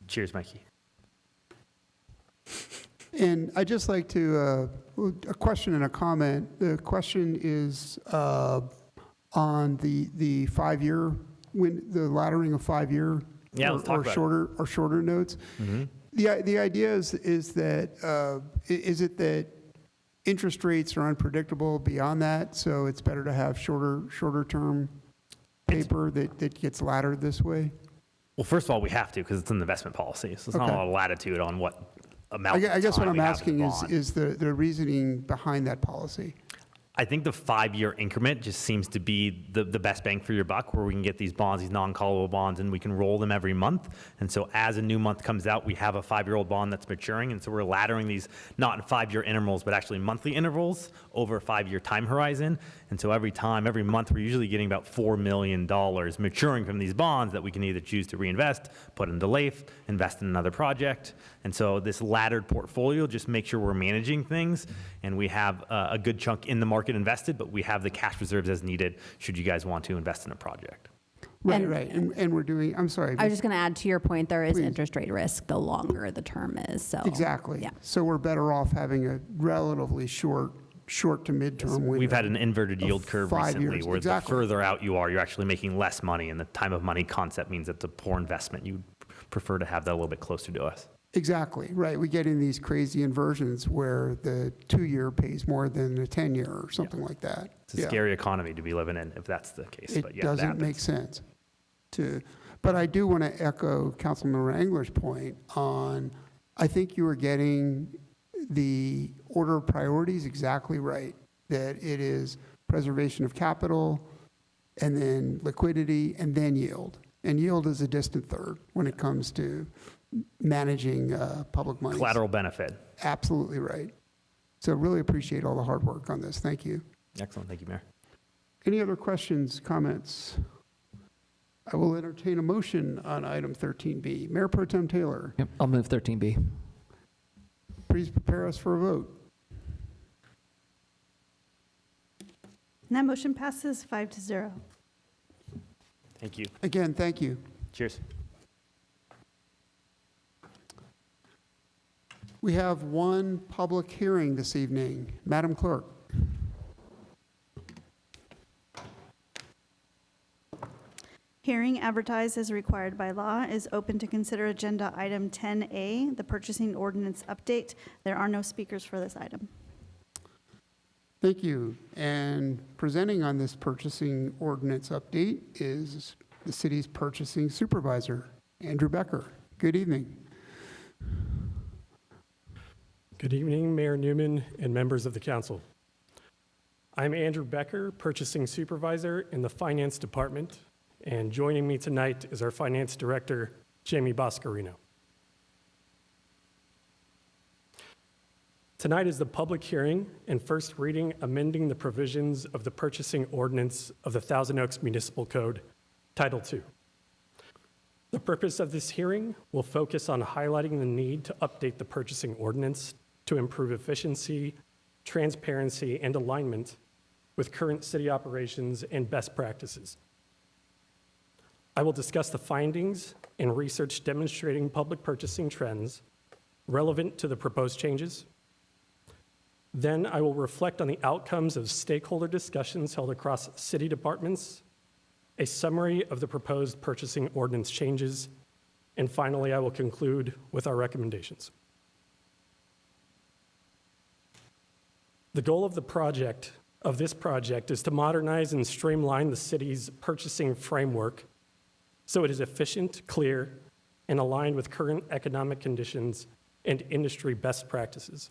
Cheers, Mikey. And I'd just like to, a question and a comment. The question is on the 5-year, the laddering of 5-year Yeah, let's talk about it. shorter notes. Mm-hmm. The idea is that, is it that interest rates are unpredictable beyond that, so it's better to have shorter term paper that gets laddered this way? Well, first of all, we have to because it's an investment policy. So there's not a lot of latitude on what amount. I guess what I'm we have in asking the is, bond. is the reasoning behind that policy. I think the 5-year increment just seems to be the best bang for your buck, where we can get these bonds, these non-callable bonds, and we can roll them every month. And so as a new month comes out, we have a 5-year-old bond that's maturing. And so we're laddering these not in 5-year intervals, but actually monthly intervals over a 5-year time horizon. And so every month, we're usually getting about $4 million maturing from these bonds that we can either choose to reinvest, put into LAIF, invest in another project. And so this laddered portfolio just makes sure we're managing things, and we have a good chunk in the market invested, but we have the cash reserves as needed should you guys want to invest in a project. Right, And- right. And we're doing, I'm sorry. I was just going to add to your point, there is Please. interest rate risk the longer the term is. So Exactly. Yeah. So we're better off having a relatively short to midterm window. We've had an inverted yield curve 5 recently years. where Exactly. the further out you are, you're actually making less money, and the time of money concept means it's a poor investment. You prefer to have that a little bit closer to us. Exactly, right. We get in these crazy inversions where the 2-year pays more than the 10-year or something like that. It's a scary economy to be living in if that's the case. It but yeah, doesn't that make sense but I do want to echo Councilmember Engler's point on, I think you were getting the order of priorities exactly right, that it is preservation of capital and then liquidity and then yield. And yield is a distant third when it comes to managing public money. collateral benefit. Absolutely right. So really appreciate all the hard work on this. Thank you. Excellent. Thank you, Mayor. Any other questions, comments? I will entertain a motion on item 13B. Mayor Pro Tem Taylor, Yep, I'll move 13B. please prepare us for a vote. And that motion passes 5-0. Thank you. Again, thank you. Cheers. We have one public hearing this evening. Madam Clerk. Hearing advertised as required by law is open to consider agenda item 10A, the purchasing ordinance update. There are no speakers for this item. Thank you. And presenting on this purchasing ordinance update is the city's purchasing supervisor, Andrew Becker. Good evening. Good evening, Mayor Newman and members of the council. I'm Andrew Becker, Purchasing Supervisor in the Finance Department, and joining me tonight is our Finance Director, Jamie Boscarino. Tonight is the public hearing and first reading amending the provisions of the purchasing ordinance of the Thousand Oaks Municipal Code, Title II. The purpose of this hearing will focus on highlighting the need to update the purchasing ordinance to improve efficiency, transparency, and alignment with current city operations and best practices. I will discuss the findings and research demonstrating public purchasing trends relevant to the proposed changes. Then I will reflect on the outcomes of stakeholder discussions held across city departments, a summary of the proposed purchasing ordinance changes, and finally, I will conclude with our recommendations. The goal of this project is to modernize and streamline the city's purchasing framework so it is efficient, clear, and aligned with current economic conditions and industry best practices.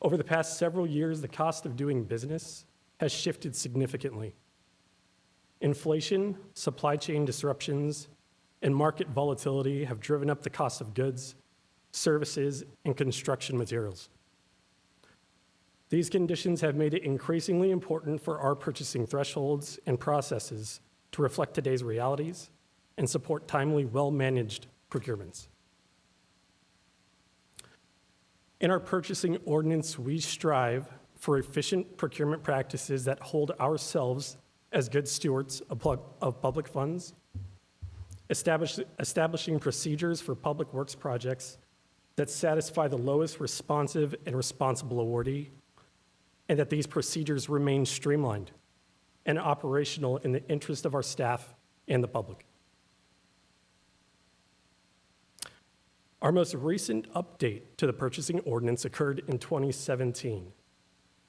Over the past several years, the cost of doing business has shifted significantly. Inflation, supply chain disruptions, and market volatility have driven up the cost of goods, services, and construction materials. These conditions have made it increasingly important for our purchasing thresholds and processes to reflect today's realities and support timely, well-managed procurements. In our purchasing ordinance, we strive for efficient procurement practices that hold ourselves as good stewards of public funds, establishing procedures for public works projects that satisfy the lowest responsive and responsible awardee, and that these procedures remain streamlined and operational in the interest of our staff and the public. Our most recent update to the purchasing ordinance occurred in 2017.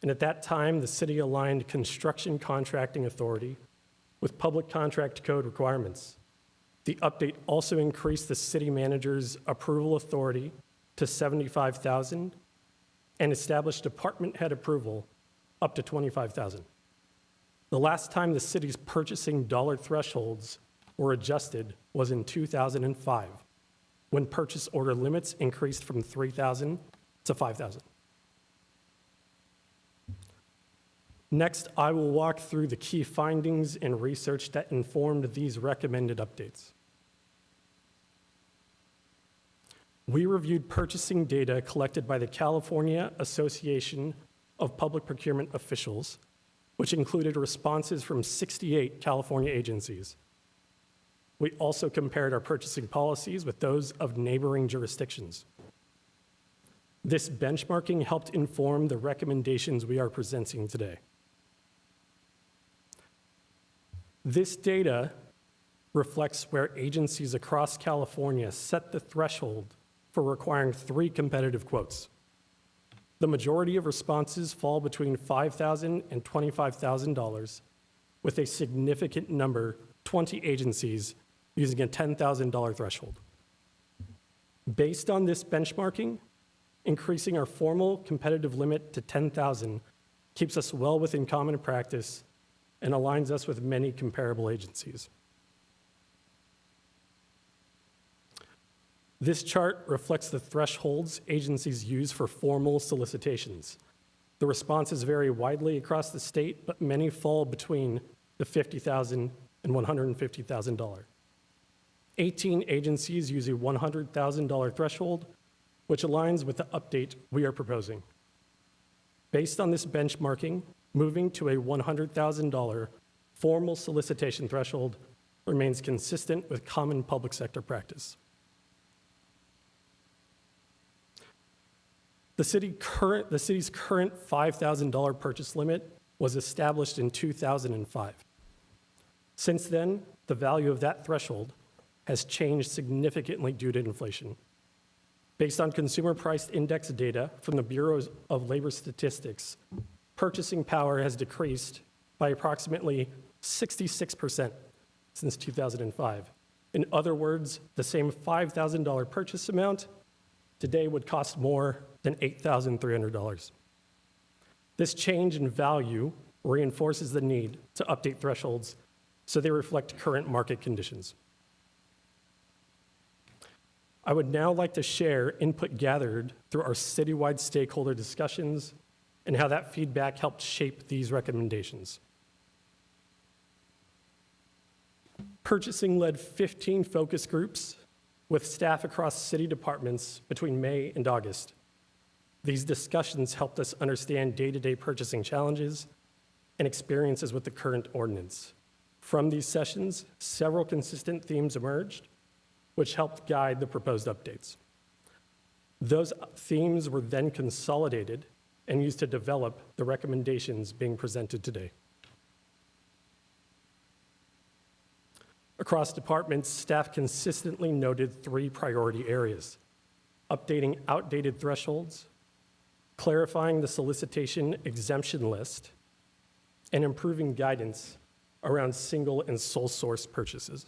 And at that time, the city aligned construction contracting authority with public contract code requirements. The update also increased the city manager's approval authority to $75,000 and established department head approval up to $25,000. The last time the city's purchasing dollar thresholds were adjusted was in 2005, when purchase order limits increased from $3,000 to $5,000. Next, I will walk through the key findings and research that informed these recommended updates. We reviewed purchasing data collected by the California Association of Public Procurement Officials, which included responses from 68 California agencies. We also compared our purchasing policies with those of neighboring jurisdictions. This benchmarking helped inform the recommendations we are presenting today. This data reflects where agencies across California set the threshold for requiring 3 competitive quotes. The majority of responses fall between $5,000 and $25,000, with a significant number, 20 agencies, using a $10,000 threshold. Based on this benchmarking, increasing our formal competitive limit to $10,000 keeps us well within common practice and aligns us with many comparable agencies. This chart reflects the thresholds agencies use for formal solicitations. The responses vary widely across the state, but many fall between the $50,000 and $150,000. 18 agencies use a $100,000 threshold, which aligns with the update we are proposing. Based on this benchmarking, moving to a $100,000 formal solicitation threshold remains consistent with common public sector practice. The city's current $5,000 purchase limit was established in 2005. Since then, the value of that threshold has changed significantly due to inflation. Based on Consumer Price Index data from the Bureau of Labor Statistics, purchasing power has decreased by approximately 66% since 2005. In other words, the same $5,000 purchase amount today would cost more than $8,300. This change in value reinforces the need to update thresholds so they reflect current market conditions. I would now like to share input gathered through our citywide stakeholder discussions and how that feedback helped shape these recommendations. Purchasing led 15 focus groups with staff across city departments between May and August. These discussions helped us understand day-to-day purchasing challenges and experiences with the current ordinance. From these sessions, several consistent themes emerged, which helped guide the proposed updates. Those themes were then consolidated and used to develop the recommendations being presented today. Across departments, staff consistently noted 3 priority areas: updating outdated thresholds, clarifying the solicitation exemption list, and improving guidance around single and sole source purchases.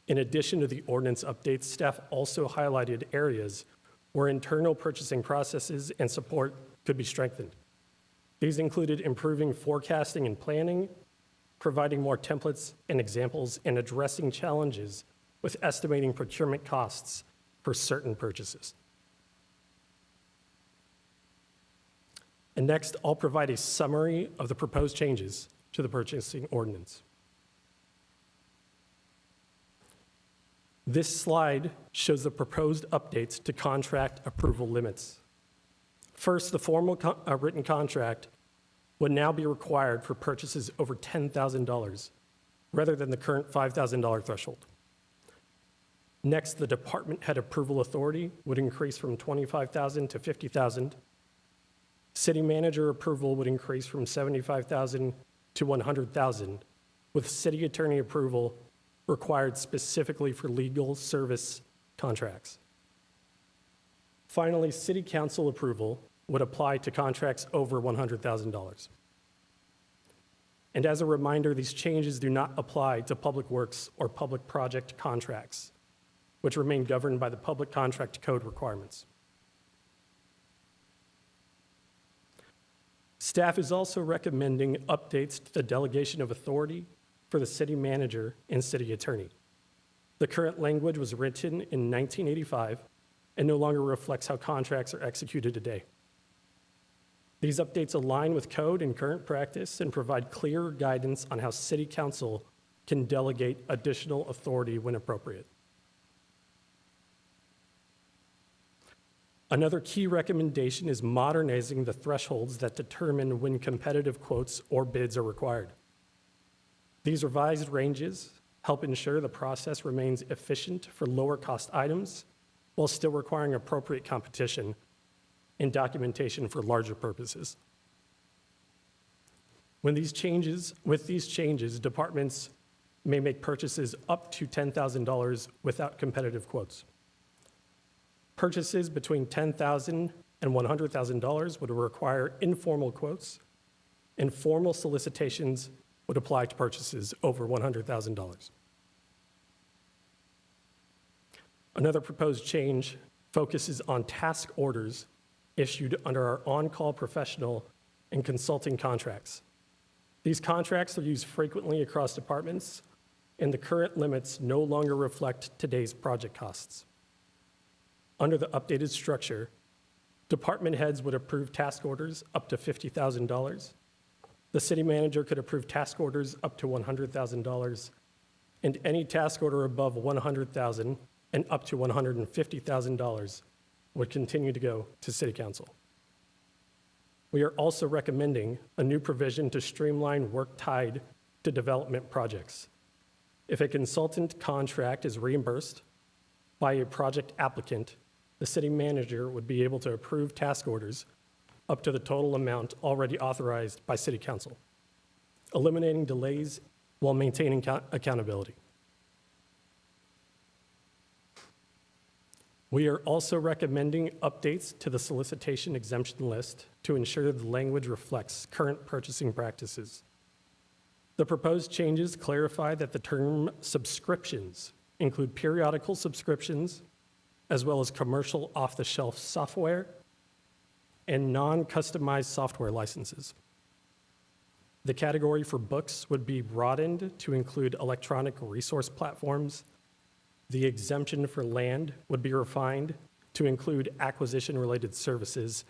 In addition to the ordinance updates, staff also highlighted areas where internal purchasing processes and support could be strengthened. These included improving forecasting and planning, providing more templates and examples, and addressing challenges with estimating procurement costs for certain purchases. And next, I'll provide a summary of the proposed changes to the purchasing ordinance. This slide shows the proposed updates to contract approval limits. First, the formal written contract would now be required for purchases over $10,000 rather than the current $5,000 threshold. Next, the department head approval authority would increase from $25,000 to $50,000. City manager approval would increase from $75,000 to $100,000, with city attorney approval required specifically for legal service contracts. Finally, city council approval would apply to contracts over $100,000. And as a reminder, these changes do not apply to public works or public project contracts, which remain governed by the Public Contract Code requirements. Staff is also recommending updates to the delegation of authority for the city manager and city attorney. The current language was written in 1985 and no longer reflects how contracts are executed today. These updates align with code and current practice and provide clearer guidance on how city council can delegate additional authority when appropriate. Another key recommendation is modernizing the thresholds that determine when competitive quotes or bids are required. These revised ranges help ensure the process remains efficient for lower cost items while still requiring appropriate competition and documentation for larger purposes. With these changes, departments may make purchases up to $10,000 without competitive quotes. Purchases between $10,000 and $100,000 would require informal quotes, and formal solicitations would apply to purchases over $100,000. Another proposed change focuses on task orders issued under our on-call professional and consulting contracts. These contracts are used frequently across departments, and the current limits no longer reflect today's project costs. Under the updated structure, department heads would approve task orders up to $50,000. The city manager could approve task orders up to $100,000, and any task order above $100,000 and up to $150,000 would continue to go to City Council. We are also recommending a new provision to streamline work tied to development projects. If a consultant contract is reimbursed by a project applicant, the city manager would be able to approve task orders up to the total amount already authorized by City Council, eliminating delays while maintaining accountability. We are also recommending updates to the solicitation exemption list to ensure the language reflects current purchasing practices. The proposed changes clarify that the term subscriptions include periodical subscriptions, as well as commercial off-the-shelf software and non-customized software licenses. The category for books would be broadened to include electronic resource platforms. The exemption for land would be refined to include acquisition-related services.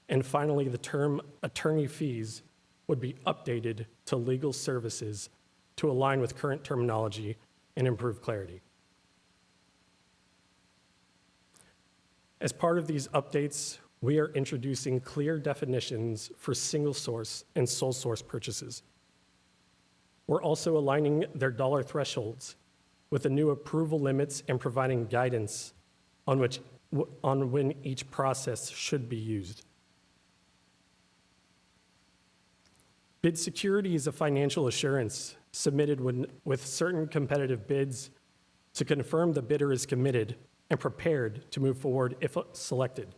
And finally, the term attorney fees would be updated to legal services to align with current terminology and improve clarity. As part of these updates, we are introducing clear definitions for single source and sole source purchases. We're also aligning their dollar thresholds with the new approval limits and providing guidance on when each process should be used. Bid security is a financial assurance submitted with certain competitive bids to confirm the bidder is committed and prepared to move forward if selected.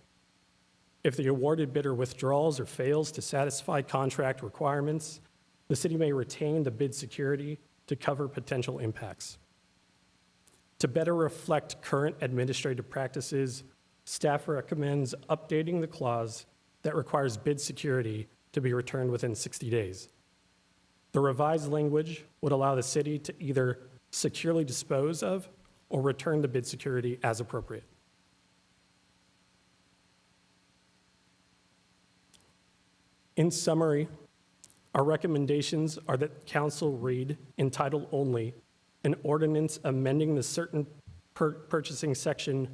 If the awarded bidder withdraws or fails to satisfy contract requirements, the city may retain the bid security to cover potential impacts. To better reflect current administrative practices, staff recommends updating the clause that requires bid security to be returned within 60 days. The revised language would allow the city to either securely dispose of or return the bid security as appropriate. In summary, our recommendations are that council read in title only an ordinance amending the certain purchasing section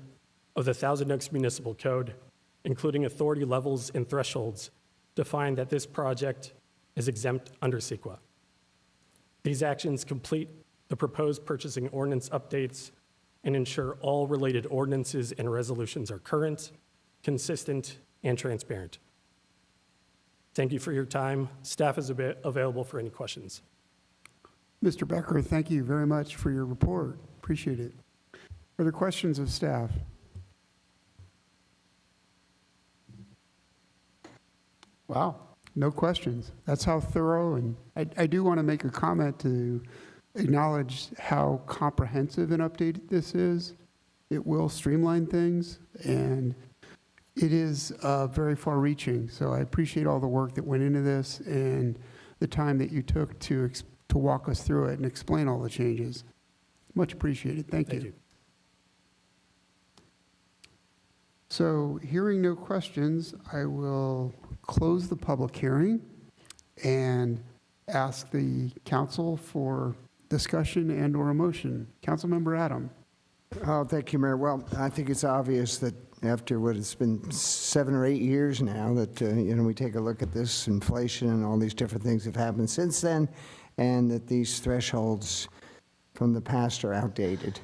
of the Thousand Oaks Municipal Code, including authority levels and thresholds, to find that this project is exempt under CEQA. These actions complete the proposed purchasing ordinance updates and ensure all related ordinances and resolutions are current, consistent, and transparent. Thank you for your time. Staff is available for any questions. Mr. Becker, thank you very much for your report. Appreciate it. Are there questions of staff? Wow, no questions. That's how thorough, and I do want to make a comment to acknowledge how comprehensive an update this is. It will streamline things, and it is very far-reaching. So I appreciate all the work that went into this and the time that you took to walk us through it and explain all the changes. Much appreciated. Thank you. So hearing no questions, I will close the public hearing and ask the council for discussion and or a motion. Councilmember Adam. Oh, thank you, Mayor. Well, I think it's obvious that after what it's been 7 or 8 years now that we take a look at this inflation and all these different things have happened since then, and that these thresholds from the past are outdated.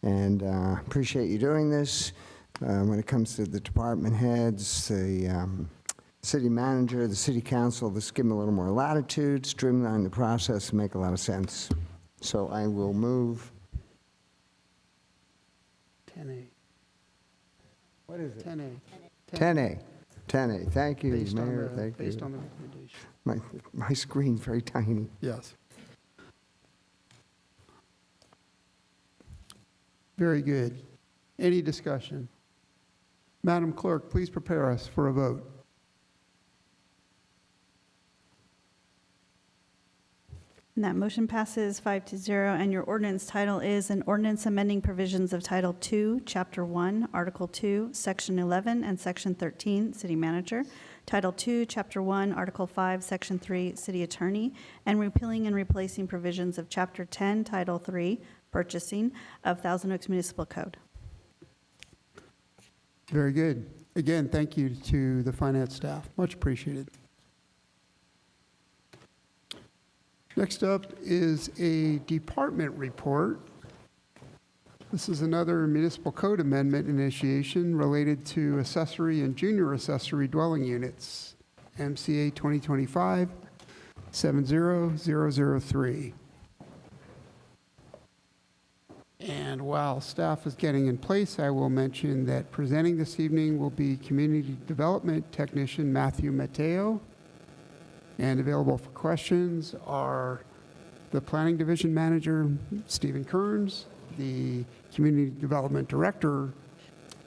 And appreciate you doing this. When it comes to the department heads, the city manager, the city council, let's give them a little more latitude, streamline the process, and make a lot of sense. So I will move. 10A. What is it? 10A. 10A. 10A. Thank you, Based on Mayor. the- Thank you. Based on the recommendation. My screen's very tiny. Yes. Very good. Any discussion? Madam Clerk, please prepare us for a vote. And that motion passes 5-0, and your ordinance title is an ordinance amending provisions of Title II, Chapter 1, Article 2, Section 11, and Section 13, City Manager, Title II, Chapter 1, Article 5, Section 3, City Attorney, and repealing and replacing provisions of Chapter 10, Title 3, Purchasing of Thousand Oaks Municipal Code. Very good. Again, thank you to the finance staff. Much appreciated. Next up is a department report. This is another municipal code amendment initiation related to accessory and junior accessory dwelling units, MCA 2025-70003. And while staff is getting in place, I will mention that presenting this evening will be Community Development Technician Matthew Mateo. And available for questions are the Planning Division Manager, Stephen Kearns, the Community Development Director,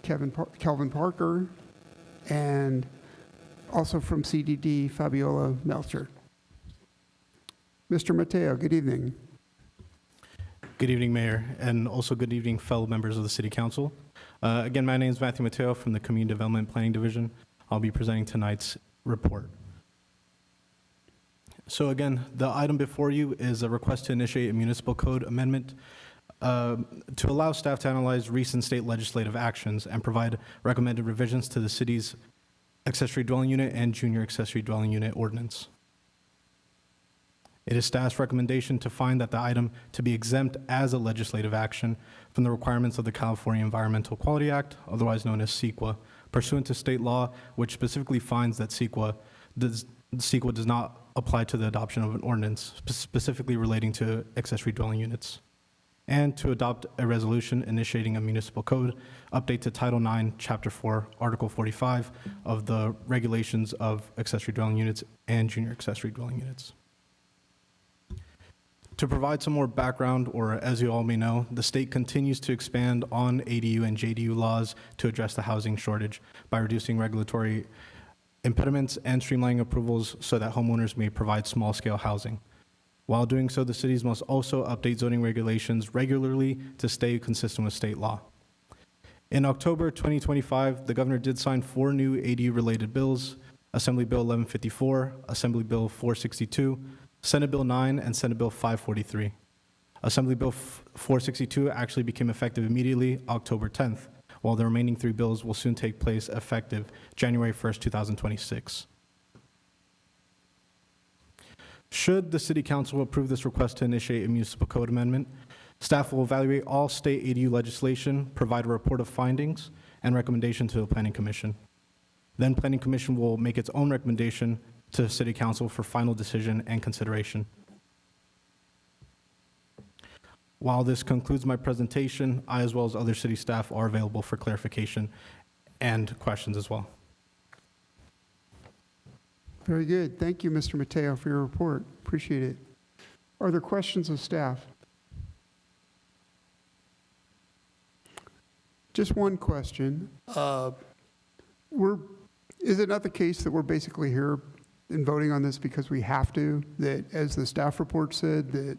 Kelvin Parker, and also from CDD, Fabiola Melcher. Mr. Mateo, good evening. Good evening, Mayor, and also good evening, fellow members of the City Council. Again, my name is Matthew Mateo from the Community Development Planning Division. I'll be presenting tonight's report. So again, the item before you is a request to initiate a municipal code amendment to allow staff to analyze recent state legislative actions and provide recommended revisions to the city's accessory dwelling unit and junior accessory dwelling unit ordinance. It is staff's recommendation to find that the item to be exempt as a legislative action from the requirements of the California Environmental Quality Act, otherwise known as CEQA, pursuant to state law, which specifically finds that CEQA does not apply to the adoption of an ordinance specifically relating to accessory dwelling units, and to adopt a resolution initiating a municipal code update to Title IX, Chapter 4, Article 45 of the regulations of accessory dwelling units and junior accessory dwelling units. To provide some more background, or as you all may know, the state continues to expand on ADU and JDU laws to address the housing shortage by reducing regulatory impediments and streamlining approvals so that homeowners may provide small-scale housing. While doing so, the cities must also update zoning regulations regularly to stay consistent with state law. In October 2025, the governor did sign 4 new ADU-related bills: Assembly Bill 1154, Assembly Bill 462, Senate Bill 9, and Senate Bill 543. Assembly Bill 462 actually became effective immediately October 10th, while the remaining 3 bills will soon take place effective January 1st, 2026. Should the City Council approve this request to initiate a municipal code amendment, staff will evaluate all state ADU legislation, provide a report of findings and recommendation to the Planning Commission. Then Planning Commission will make its own recommendation to City Council for final decision and consideration. While this concludes my presentation, I, as well as other city staff, are available for clarification and questions as well. Very good. Thank you, Mr. Mateo, for your report. Appreciate it. Are there questions of staff? Just one question. Is it not the case that we're basically here in voting on this because we have to? That, as the staff report said, that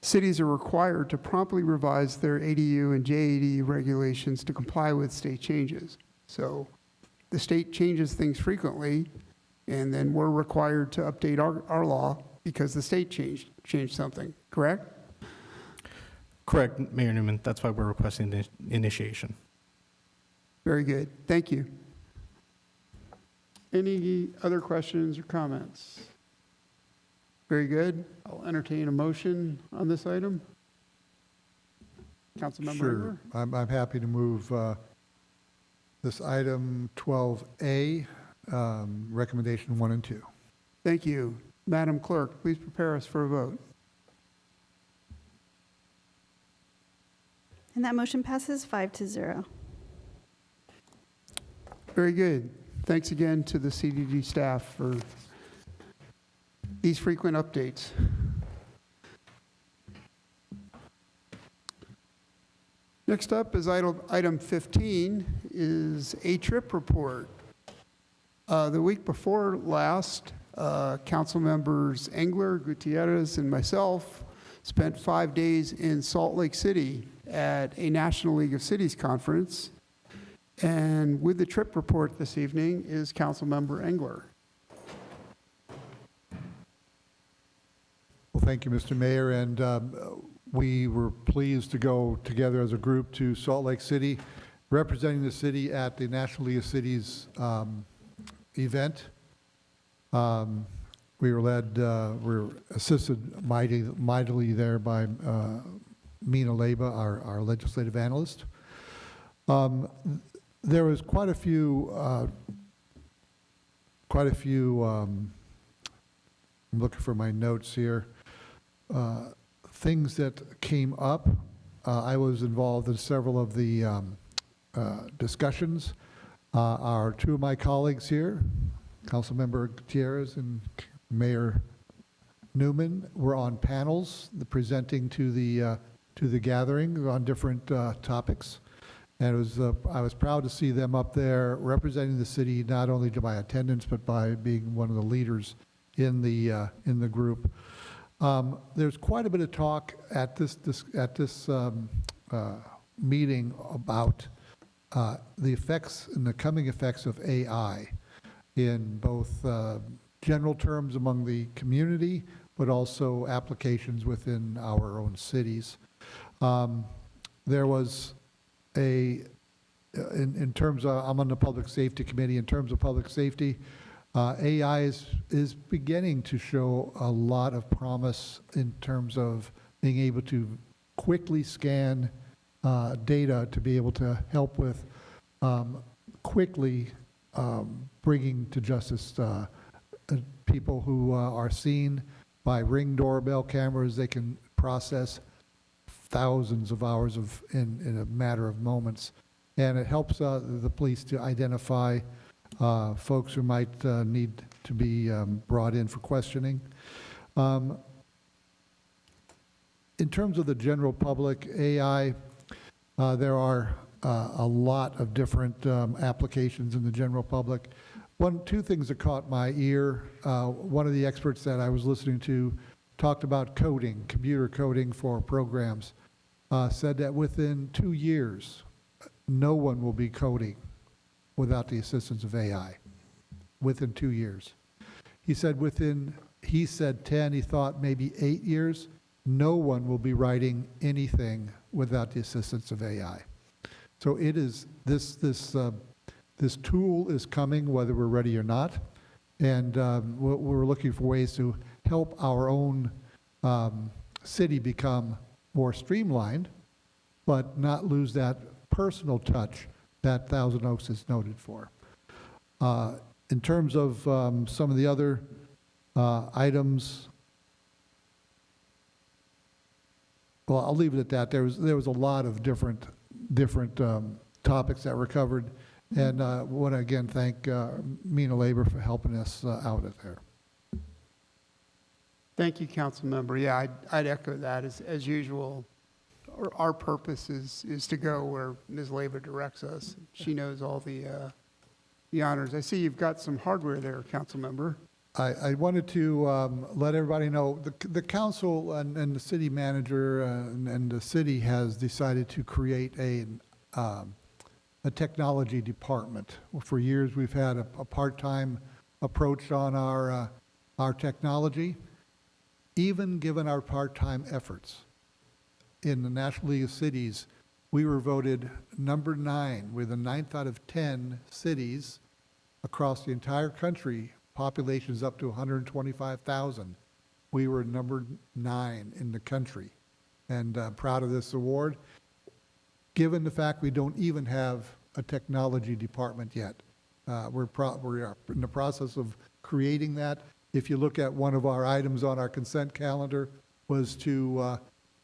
cities are required to promptly revise their ADU and JADU regulations to comply with state changes. So the state changes things frequently, and then we're required to update our law because the state changed something, correct? Correct, Mayor Newman. That's why we're requesting the initiation. Very good. Thank you. Any other questions or comments? Very good. I'll entertain a motion on this item. Councilmember Sure. Engler? I'm happy to move this item 12A, recommendation 1 and 2. Thank you. Madam Clerk, please prepare us for a vote. And that motion passes 5-0. Very good. Thanks again to the CDD staff for these frequent updates. Next up is item 15 is a trip report. The week before last, council members Engler, Gutierrez, and myself spent 5 days in Salt Lake City at a National League of Cities conference. And with the trip report this evening is Councilmember Engler. Well, thank you, Mr. Mayor, and we were pleased to go together as a group to Salt Lake City, representing the city at the National League of Cities event. We were assisted mightily there by Mina Leba, our legislative analyst. There was quite a few, I'm looking for my notes here, things that came up. I was involved in several of the discussions. Our 2 of my colleagues here, Councilmember Gutierrez and Mayor Newman, were on panels presenting to the to the gathering on different topics. And I was proud to see them up there representing the city, not only by attendance, but by being one of the leaders in the group. There's quite a bit of talk at this meeting about the effects and the coming effects of AI in both general terms among the community, but also applications within our own cities. There was in terms of, I'm on the Public Safety Committee, in terms of public safety, AI is beginning to show a lot of promise in terms of being able to quickly scan data to be able to help with quickly bringing to justice people who are seen by Ring doorbell cameras. They can process thousands of hours in a matter of moments, and it helps the police to identify folks who might need to be brought in for questioning. In terms of the general public, AI, there are a lot of different applications in the general public. Two things that caught my ear, one of the experts that I was listening to talked about coding, computer coding for programs, said that within 2 years, no one will be coding without the assistance of AI, within 2 years. He said 10, he thought maybe 8 years, no one will be writing anything without the assistance of AI. So it is, this tool is coming whether we're ready or not, and we're looking for ways to help our own city become more streamlined, but not lose that personal touch that Thousand Oaks is noted for. In terms of some of the other items, well, I'll leave it at that. There was a lot of different topics that were covered, and I want to again thank MENA Labor for helping us out there. Thank you, Council Member. Yeah, I'd echo that. As usual, our purpose is to go where Ms. Labor directs us. She knows all the honors. I see you've got some hardware there, Council Member. I wanted to let everybody know the council and the city manager and the city has decided to create a technology department. For years, we've had a part-time approach on our technology. Even given our part-time efforts in the National League of Cities, we were voted number 9. We're the 9th out of 10 cities across the entire country. Population is up to 125,000. We were number 9 in the country, and proud of this award. Given the fact we don't even have a technology department yet, we are in the process of creating that. If you look at one of our items on our consent calendar was to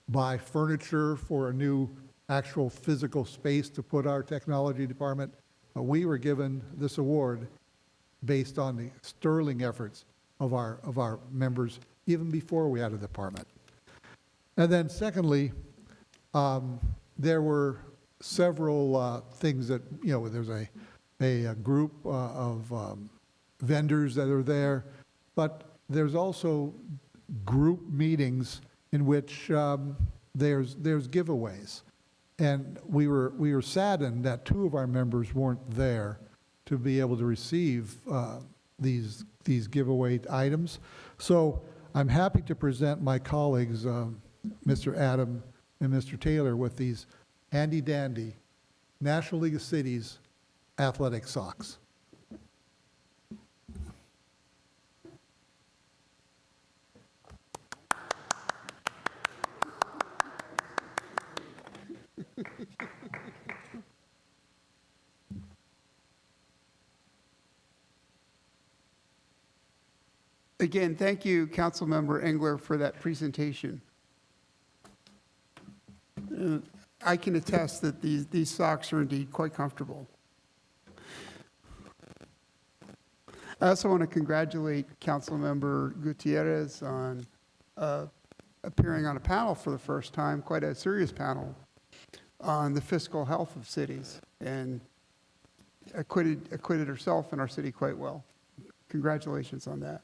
buy furniture for a new actual physical space to put our technology department. We were given this award based on the sterling efforts of our members even before we had a department. And then secondly, there were several things that, there's a group of vendors that are there, but there's also group meetings in which there's giveaways. And we were saddened that 2 of our members weren't there to be able to receive these giveaway items. So I'm happy to present my colleagues, Mr. Adam and Mr. Taylor, with these handy-dandy National League of Cities athletic socks. Again, thank you, Councilmember Engler, for that presentation. I can attest that these socks are indeed quite comfortable. I also want to congratulate Councilmember Gutierrez on appearing on a panel for the first time, quite a serious panel, on the fiscal health of cities, and acquitted herself and our city quite well. Congratulations on that.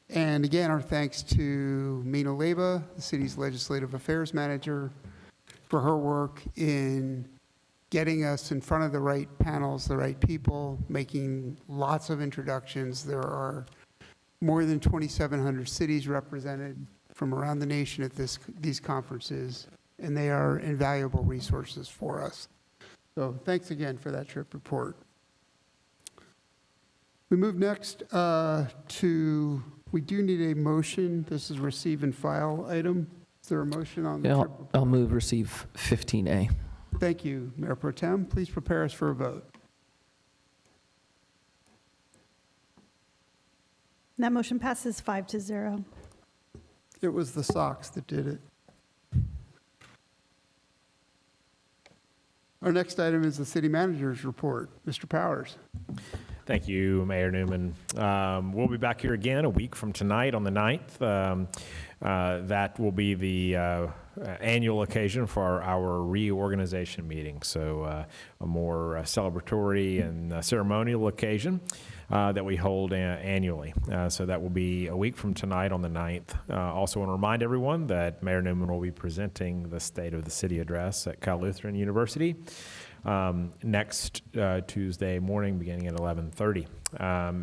And again, our thanks to Mina Leyba, the city's legislative affairs manager, for her work in getting us in front of the right panels, the right people, making lots of introductions. There are more than 2,700 cities represented from around the nation at these conferences, and they are invaluable resources for us. So thanks again for that trip report. We move next to, we do need a motion. This is receive and file item. Is there a motion on the Yeah, trip report? I'll move receive 15A. Thank you, Mayor Pro Tem. Please prepare us for a vote. That motion passes 5-0. It was the Sox that did it. Our next item is the city manager's report. Mr. Powers. Thank you, Mayor Newman. We'll be back here again a week from tonight on the 9th. That will be the annual occasion for our reorganization meeting. So a more celebratory and ceremonial occasion that we hold annually. So that will be a week from tonight on the 9th. Also want to remind everyone that Mayor Newman will be presenting the State of the City address at Cal Lutheran University next Tuesday morning beginning at 11:30.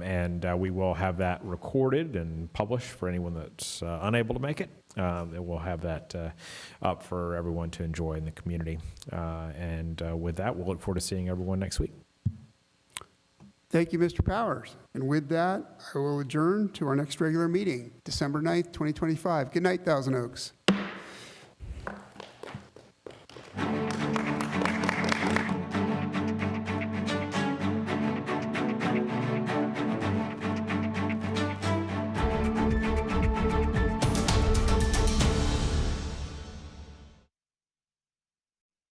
And we will have that recorded and published for anyone that's unable to make it. And we'll have that up for everyone to enjoy in the community. And with that, we'll look forward to seeing everyone next week. Thank you, Mr. Powers. And with that, I will adjourn to our next regular meeting, December 9th, 2025. Good night, Thousand Oaks.